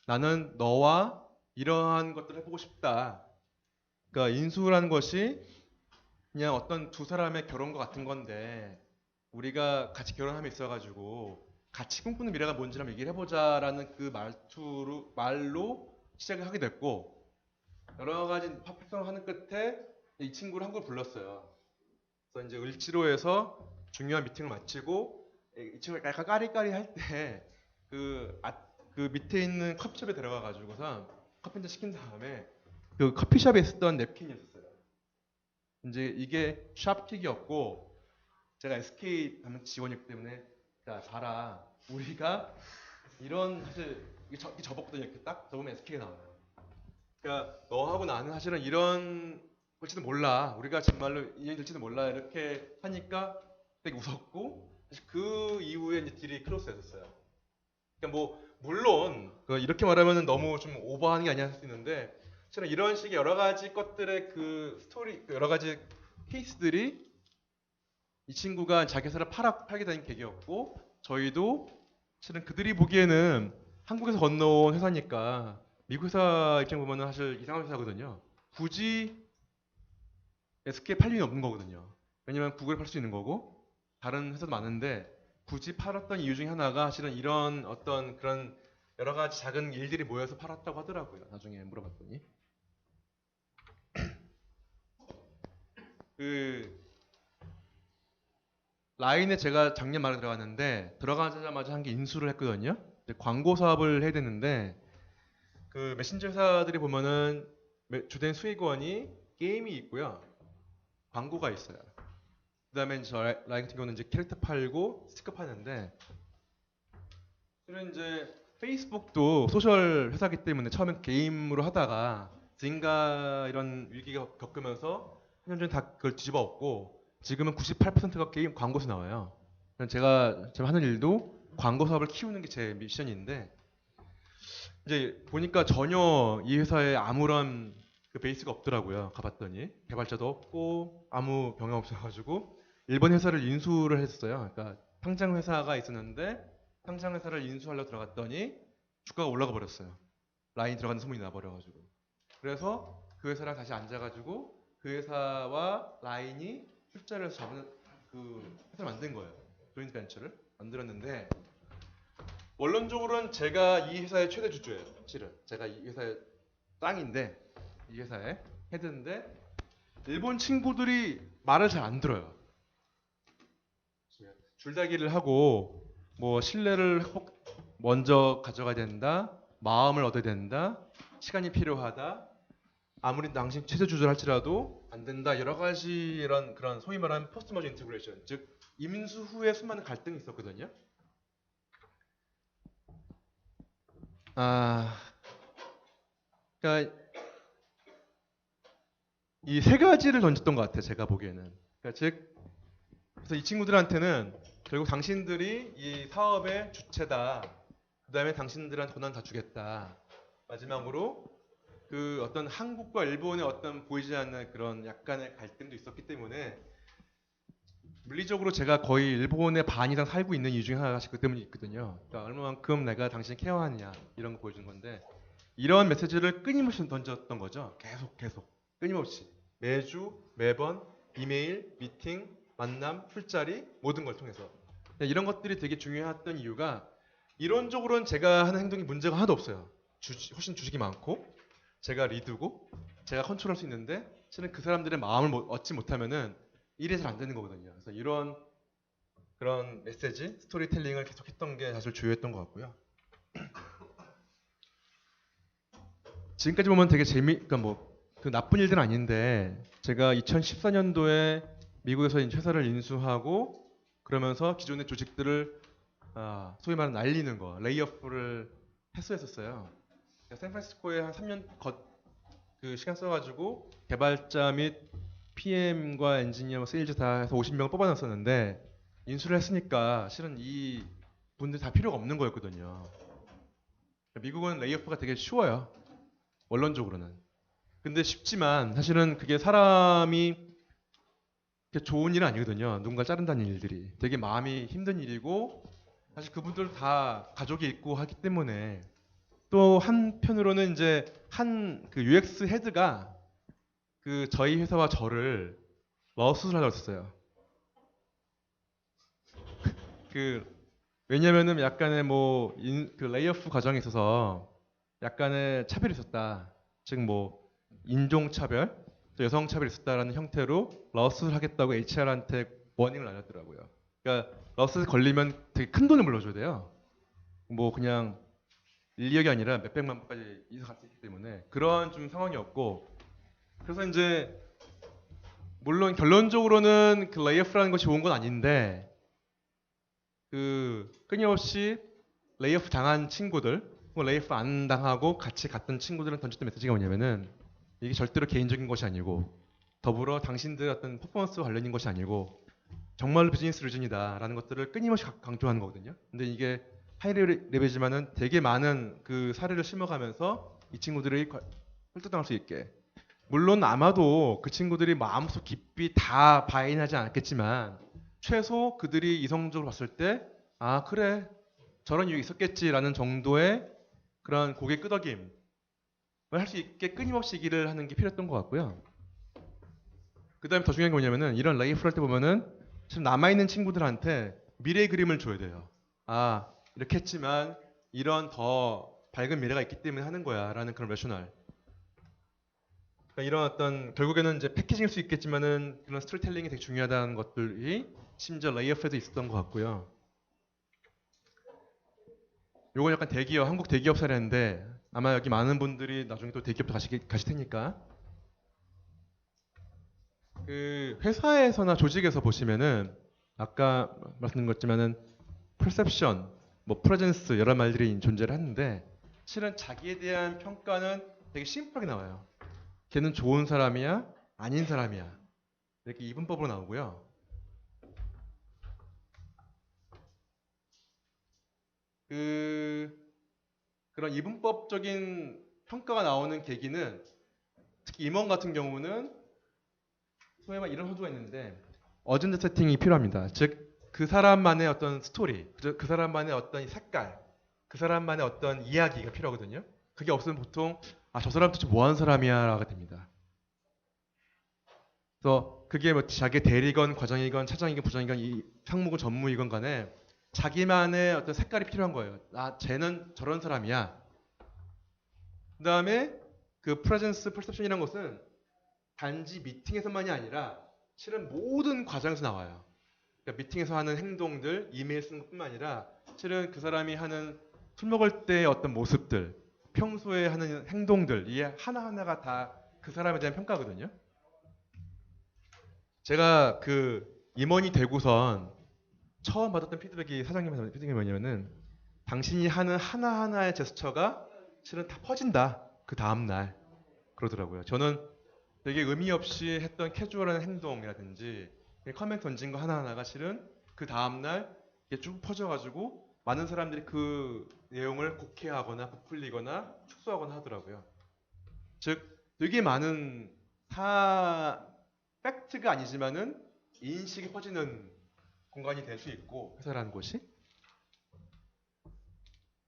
나는 너와 이러한 것들을 해보고 싶다. 그러니까 인수라는 것이 그냥 어떤 두 사람의 결혼과 같은 건데, 우리가 같이 결혼함에 있어가지고 같이 꿈꾸는 미래가 뭔지 한번 얘기를 해보자라는 그 말로 시작을 하게 됐고, 여러 가지 팝업을 하는 끝에 이 친구를 한국을 불렀어요. 그래서 이제 을지로에서 중요한 미팅을 마치고 이 친구가 약간 까리까리 할 때 그 밑에 있는 커피숍에 들어가 가지고서 커피 한잔 시킨 다음에 그 커피숍에 있었던 냅킨이었어요. 이제 이게 샵킥이었고, 제가 SK 가면 지원이었기 때문에, 자 봐라, 우리가 이런, 사실 이게 접었거든요. 이렇게 딱 접으면 SK가 나와요. 그러니까 너하고 나는 사실은 이런 걸지도 몰라. 우리가 정말로 인연이 될지도 몰라. 이렇게 하니까 되게 웃었고 사실 그 이후에 이제 딜이 클로스했었어요. 그러니까 뭐 물론 이렇게 말하면 너무 좀 오버하는 게 아니야 할 수 있는데 실은 이런 식의 여러 가지 것들의 그 스토리 그 여러 가지 케이스들이 이 친구가 자기 회사를 팔게 된 계기였고 저희도 실은 그들이 보기에는 한국에서 건너온 회사니까 미국 회사 입장 보면은 사실 이상한 회사거든요. 굳이 SK에 팔 일이 없는 거거든요. 왜냐면 구글에 팔 수 있는 거고 다른 회사도 많은데 굳이 팔았던 이유 중에 하나가 사실은 이런 어떤 그런 여러 가지 작은 일들이 모여서 팔았다고 하더라고요. 나중에 물어봤더니 그 라인에 제가 작년 말에 들어갔는데 들어가자마자 한 게 인수를 했거든요. 이제 광고 사업을 해야 되는데 그 메신저 회사들이 보면은 주된 수익원이 게임이 있고요. 광고가 있어요. 그다음에 저 라인 같은 경우는 이제 캐릭터 팔고 스티커 파는데 실은 이제 페이스북도 소셜 회사기 때문에 처음엔 게임으로 하다가 징가 이런 위기가 겪으면서 한 년 전에 다 그걸 뒤집어 엎고 지금은 98%가 게임 광고에서 나와요. 제가 하는 일도 광고 사업을 키우는 게 제 미션인데 이제 보니까 전혀 이 회사에 아무런 그 베이스가 없더라고요. 가봤더니 개발자도 없고 아무 경험 없어가지고 일본 회사를 인수를 했어요. 그러니까 상장 회사가 있었는데 상장 회사를 인수하려고 들어갔더니 주가가 올라가 버렸어요. 라인 들어가는 소문이 나버려가지고 그래서 그 회사랑 다시 앉아가지고 그 회사와 라인이 출자를 해서 잡는 그 회사를 만든 거예요. 조인트 벤처를 만들었는데 원론적으로는 제가 이 회사의 최대 주주예요. 실은 제가 이 회사의 땅인데 이 회사의 헤드인데 일본 친구들이 말을 잘 안 들어요. 줄다기를 하고 뭐 신뢰를 먼저 가져가야 된다, 마음을 얻어야 된다, 시간이 필요하다, 아무리 당신 최대 주주를 할지라도 안 된다 여러 가지 이런 그런 소위 말하는 포스트 머지 인테그레이션 즉 임수 후에 수많은 갈등이 있었거든요. 그러니까 이 세 가지를 던졌던 것 같아요. 제가 보기에는. 그러니까 즉 그래서 이 친구들한테는 결국 당신들이 이 사업의 주체다. 그 다음에 당신들한테 권한 다 주겠다. 마지막으로 그 어떤 한국과 일본의 어떤 보이지 않는 그런 약간의 갈등도 있었기 때문에 물리적으로 제가 거의 일본의 반 이상 살고 있는 이유 중에 하나가 그 때문에 있거든요. 그러니까 얼마만큼 내가 당신을 케어하느냐 이런 거 보여주는 건데 이런 메시지를 끊임없이 던졌던 거죠. 계속 끊임없이 매주 매번 이메일, 미팅, 만남, 술자리 모든 걸 통해서 이런 것들이 되게 중요했던 이유가 이론적으로는 제가 하는 행동이 문제가 하나도 없어요. 훨씬 주식이 많고 제가 리드고 제가 컨트롤할 수 있는데 실은 그 사람들의 마음을 얻지 못하면은 일이 잘 안 되는 거거든요. 그래서 이런 그런 메시지, 스토리텔링을 계속했던 게 사실 주요했던 것 같고요. 지금까지 보면 되게 그러니까 뭐 그 나쁜 일들은 아닌데 제가 2014년도에 미국에서 회사를 인수하고 그러면서 기존의 조직들을 소위 말하는 날리는 거, 레이오프를 했었어요. 샌프란시스코에 한 3년 그 시간 써가지고 개발자 및 PM과 엔지니어, 세일즈 다 해서 50명을 뽑아놨었는데 인수를 했으니까 실은 이 분들 다 필요가 없는 거였거든요. 미국은 레이오프가 되게 쉬워요. 원론적으로는. 근데 쉽지만 사실은 그게 사람이 좋은 일은 아니거든요. 누군가 자른다는 일들이. 되게 마음이 힘든 일이고 사실 그분들 다 가족이 있고 하기 때문에 또 한편으로는 이제 한 그 UX 헤드가 그 저희 회사와 저를 러스를 하려고 했어요. 그 왜냐면은 약간의 뭐 그 레이오프 과정에 있어서 약간의 차별이 있었다. 즉 뭐 인종 차별, 또 여성 차별이 있었다라는 형태로 러스를 하겠다고 HR한테 워닝을 날렸더라고요. 그러니까 러스 걸리면 되게 큰 돈을 물려줘야 돼요. 뭐 그냥 1, 2억이 아니라 몇백만 불까지 이사 갈 수 있기 때문에 그런 좀 상황이었고 그래서 이제 물론 결론적으로는 그 레이오프라는 것이 좋은 건 아닌데 그 끊임없이 레이오프 당한 친구들 레이오프 안 당하고 같이 갔던 친구들은 던졌던 메시지가 뭐냐면은 이게 절대로 개인적인 것이 아니고 더불어 당신들의 어떤 퍼포먼스와 관련인 것이 아니고 정말로 비즈니스 리즌이다라는 것들을 끊임없이 강조하는 거거든요. 근데 이게 하이 레벨이지만은 되게 많은 그 사례를 심어가면서 이 친구들이 설득당할 수 있게. 물론 아마도 그 친구들이 마음속 깊이 다 바인하지 않았겠지만 최소 그들이 이성적으로 봤을 때 아 그래 저런 이유 있었겠지라는 정도의 그런 고개 끄덕임을 할 수 있게 끊임없이 얘기를 하는 게 필요했던 것 같고요. 그 다음에 더 중요한 게 뭐냐면은 이런 레이프를 할 때 보면은 지금 남아있는 친구들한테 미래의 그림을 줘야 돼요. 아 이렇게 했지만 이런 더 밝은 미래가 있기 때문에 하는 거야 라는 그런 레셔널. 그러니까 이런 어떤 결국에는 이제 패키징일 수 있겠지만은 그런 스토리텔링이 되게 중요하다는 것들이 심지어 레이어프에도 있었던 것 같고요. 요건 약간 대기업, 한국 대기업 사례인데 아마 여기 많은 분들이 나중에 또 대기업도 가실 테니까 그 회사에서나 조직에서 보시면은 아까 말씀드린 것지만은 perception, 뭐 presence 여러 말들이 존재를 하는데 실은 자기에 대한 평가는 되게 심플하게 나와요. 걔는 좋은 사람이야, 아닌 사람이야. 이렇게 이분법으로 나오고요. 그런 이분법적인 평가가 나오는 계기는 특히 임원 같은 경우는 소위 말 이런 호주가 있는데 어젠다 세팅이 필요합니다. 즉 그 사람만의 어떤 스토리, 그 사람만의 어떤 색깔, 그 사람만의 어떤 이야기가 필요하거든요. 그게 없으면 보통 아 저 사람 도대체 뭐 하는 사람이야라고 됩니다. 그래서 그게 뭐 자기 대리건, 과장이건, 차장이건, 부장이건, 이 상무건, 전무이건 간에 자기만의 어떤 색깔이 필요한 거예요. 아 쟤는 저런 사람이야. 그 다음에 그 프레젠스 퍼셉션이라는 것은 단지 미팅에서만이 아니라 실은 모든 과정에서 나와요. 그러니까 미팅에서 하는 행동들, 이메일 쓰는 것뿐만 아니라 실은 그 사람이 하는 술 먹을 때의 어떤 모습들, 평소에 하는 행동들, 이게 하나하나가 다 그 사람에 대한 평가거든요. 제가 그 임원이 되고선 처음 받았던 피드백이 사장님한테 받은 피드백이 뭐냐면은 당신이 하는 하나하나의 제스처가 실은 다 퍼진다. 그 다음날. 그러더라고요. 저는 되게 의미 없이 했던 캐주얼한 행동이라든지 커멘트 던진 거 하나하나가 실은 그 다음날 이게 쭉 퍼져가지고 많은 사람들이 그 내용을 곡해하거나 부풀리거나 축소하거나 하더라고요. 즉 되게 많은 팩트가 아니지만은 인식이 퍼지는 공간이 될 수 있고 회사라는 곳이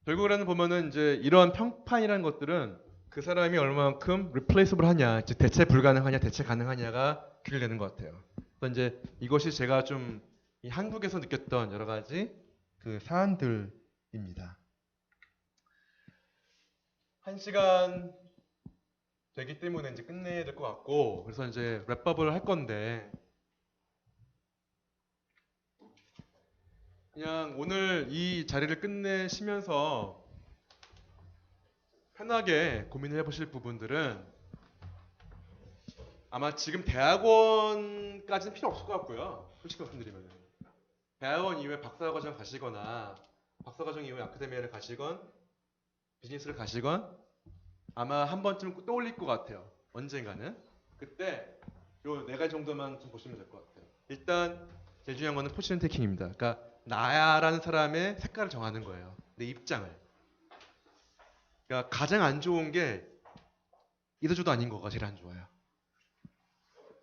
결국에는 보면은 이제 이런 평판이라는 것들은 그 사람이 얼마만큼 replaceable 하냐, 즉 대체 불가능하냐, 대체 가능하냐가 귀결되는 것 같아요. 그래서 이제 이것이 제가 좀 이 한국에서 느꼈던 여러 가지 그 사안들입니다. 1시간 되기 때문에 이제 끝내야 될 것 같고, 그래서 이제 랩업을 할 건데, 그냥 오늘 이 자리를 끝내시면서 편하게 고민을 해보실 부분들은 아마 지금 대학원까지는 필요 없을 것 같고요. 솔직히 말씀드리면. 대학원 이후에 박사과정 가시거나 박사과정 이후에 아카데미아를 가시건 비즈니스를 가시건 아마 한 번쯤 떠올릴 것 같아요. 언젠가는. 그때 요 네 가지 정도만 좀 보시면 될 것 같아요. 일단 제일 중요한 거는 포지션 테이킹입니다. 그러니까 나야라는 사람의 색깔을 정하는 거예요. 내 입장을. 그러니까 가장 안 좋은 게 이도저도 아닌 거가 제일 안 좋아요.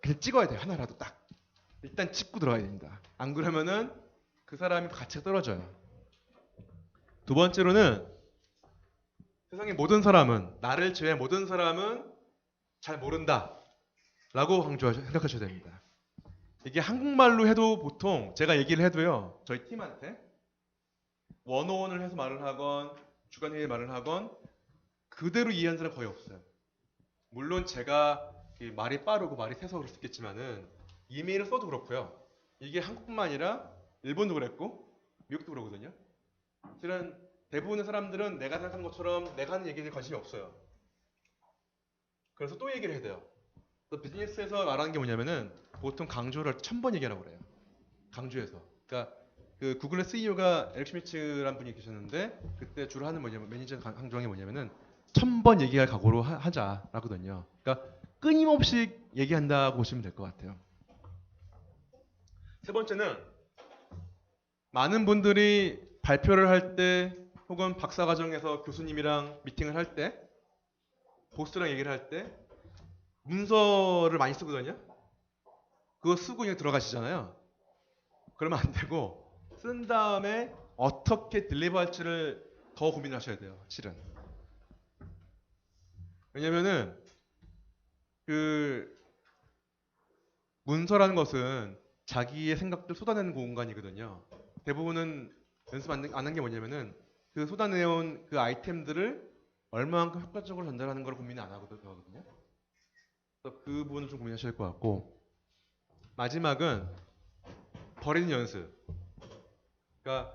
그냥 찍어야 돼요. 하나라도 딱. 일단 찍고 들어가야 됩니다. 안 그러면은 그 사람이 가치가 떨어져요. 두 번째로는 세상의 모든 사람은 나를 제외한 모든 사람은 잘 모른다 라고 생각하셔야 됩니다. 이게 한국말로 해도 보통 제가 얘기를 해도요 저희 팀한테 원어원을 해서 말을 하건 주간회의 말을 하건 그대로 이해하는 사람 거의 없어요. 물론 제가 말이 빠르고 말이 세서 그럴 수 있겠지만은 이메일을 써도 그렇고요. 이게 한국뿐만 아니라 일본도 그랬고 미국도 그러거든요. 실은 대부분의 사람들은 내가 생각하는 것처럼 내가 하는 얘기에 관심이 없어요. 그래서 또 얘기를 해야 돼요. 그래서 비즈니스에서 말하는 게 뭐냐면은 보통 강조를 1000번 얘기하라고 그래요. 강조해서. 그러니까 그 구글의 CEO가 에릭 슈미츠라는 분이 계셨는데 그때 주로 하는 뭐냐면 매니저 강조한 게 뭐냐면은 1000번 얘기할 각오로 하자라거든요. 그러니까 끊임없이 얘기한다고 보시면 될 것 같아요. 세 번째는 많은 분들이 발표를 할 때 혹은 박사과정에서 교수님이랑 미팅을 할 때 보스랑 얘기를 할 때 문서를 많이 쓰거든요. 그거 쓰고 그냥 들어가시잖아요. 그러면 안 되고 쓴 다음에 어떻게 딜리버 할지를 더 고민하셔야 돼요. 실은. 왜냐면은 그 문서라는 것은 자기의 생각들 쏟아내는 공간이거든요. 대부분은 연습 안 한 게 뭐냐면은 그 쏟아내온 그 아이템들을 얼마만큼 효과적으로 전달하는 걸 고민을 안 하거든요. 그래서 그 부분을 좀 고민하셔야 할 것 같고 마지막은 버리는 연습. 그러니까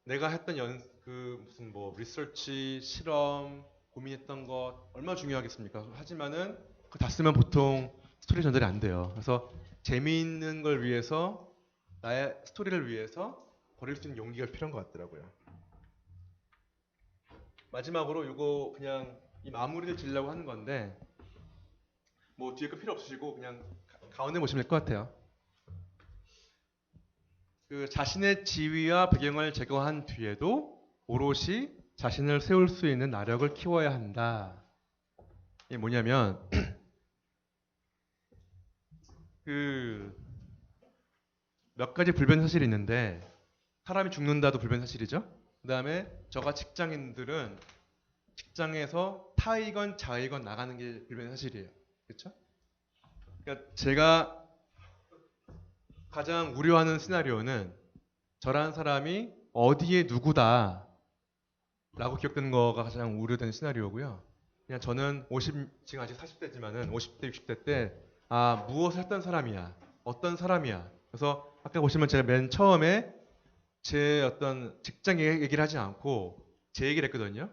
내가 했던 그 무슨 뭐 리서치, 실험, 고민했던 것 얼마나 중요하겠습니까? 하지만은 그거 다 쓰면 보통 스토리 전달이 안 돼요. 그래서 재미있는 걸 위해서 나의 스토리를 위해서 버릴 수 있는 용기가 필요한 것 같더라고요. 마지막으로 이거 그냥 이 마무리를 지으려고 하는 건데 뭐 뒤에 거 필요 없으시고 그냥 가운데 보시면 될 것 같아요. 그 자신의 지위와 배경을 제거한 뒤에도 오롯이 자신을 세울 수 있는 나력을 키워야 한다. 이게 뭐냐면 그 몇 가지 불변 사실이 있는데 사람이 죽는다도 불변 사실이죠. 그다음에 저가 직장인들은 직장에서 타이건 자이건 나가는 게 불변 사실이에요. 그렇죠? 그러니까 제가 가장 우려하는 시나리오는 저라는 사람이 어디에 누구다 라고 기억되는 거가 가장 우려되는 시나리오고요. 그냥 저는 지금 아직 40대지만은 50대, 60대 때 무엇을 했던 사람이야. 어떤 사람이야. 그래서 아까 보시면 제가 맨 처음에 제 어떤 직장 얘기를 하지 않고 제 얘기를 했거든요.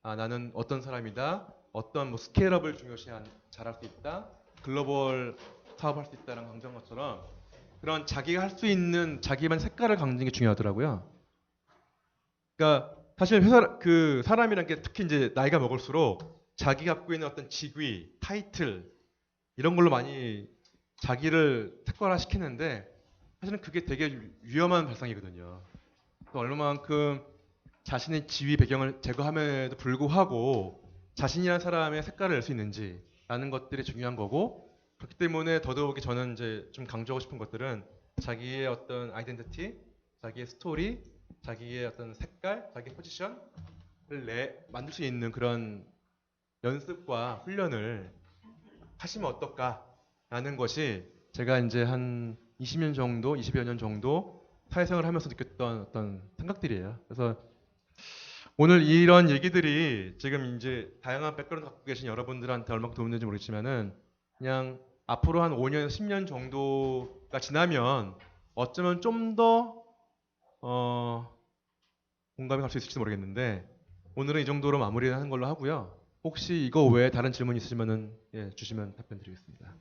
나는 어떤 사람이다. 어떤 뭐 스케일업을 중요시 잘할 수 있다. 글로벌 사업할 수 있다는 강조한 것처럼 그런 자기가 할 수 있는 자기만 색깔을 강조하는 게 중요하더라고요. 그러니까 사실 사람이란 게 특히 이제 나이가 먹을수록 자기 갖고 있는 어떤 직위, 타이틀 이런 걸로 많이 자기를 특화화 시키는데 사실은 그게 되게 위험한 발상이거든요. 얼마만큼 자신의 지위 배경을 제거함에도 불구하고 자신이라는 사람의 색깔을 낼 수 있는지라는 것들이 중요한 거고 그렇기 때문에 더더욱이 저는 이제 좀 강조하고 싶은 것들은 자기의 어떤 아이덴티티, 자기의 스토리, 자기의 어떤 색깔, 자기의 포지션을 만들 수 있는 그런 연습과 훈련을 하시면 어떨까라는 것이 제가 이제 한 20년 정도, 20여 년 정도 사회생활을 하면서 느꼈던 어떤 생각들이에요. 그래서 오늘 이런 얘기들이 지금 이제 다양한 백그라운드 갖고 계신 여러분들한테 얼마큼 도움이 되는지 모르겠지만은 그냥 앞으로 한 5년, 10년 정도가 지나면 어쩌면 좀 더 공감이 갈 수 있을지 모르겠는데 오늘은 이 정도로 마무리하는 걸로 하고요. 혹시 이거 외에 다른 질문 있으시면은 주시면 답변 드리겠습니다.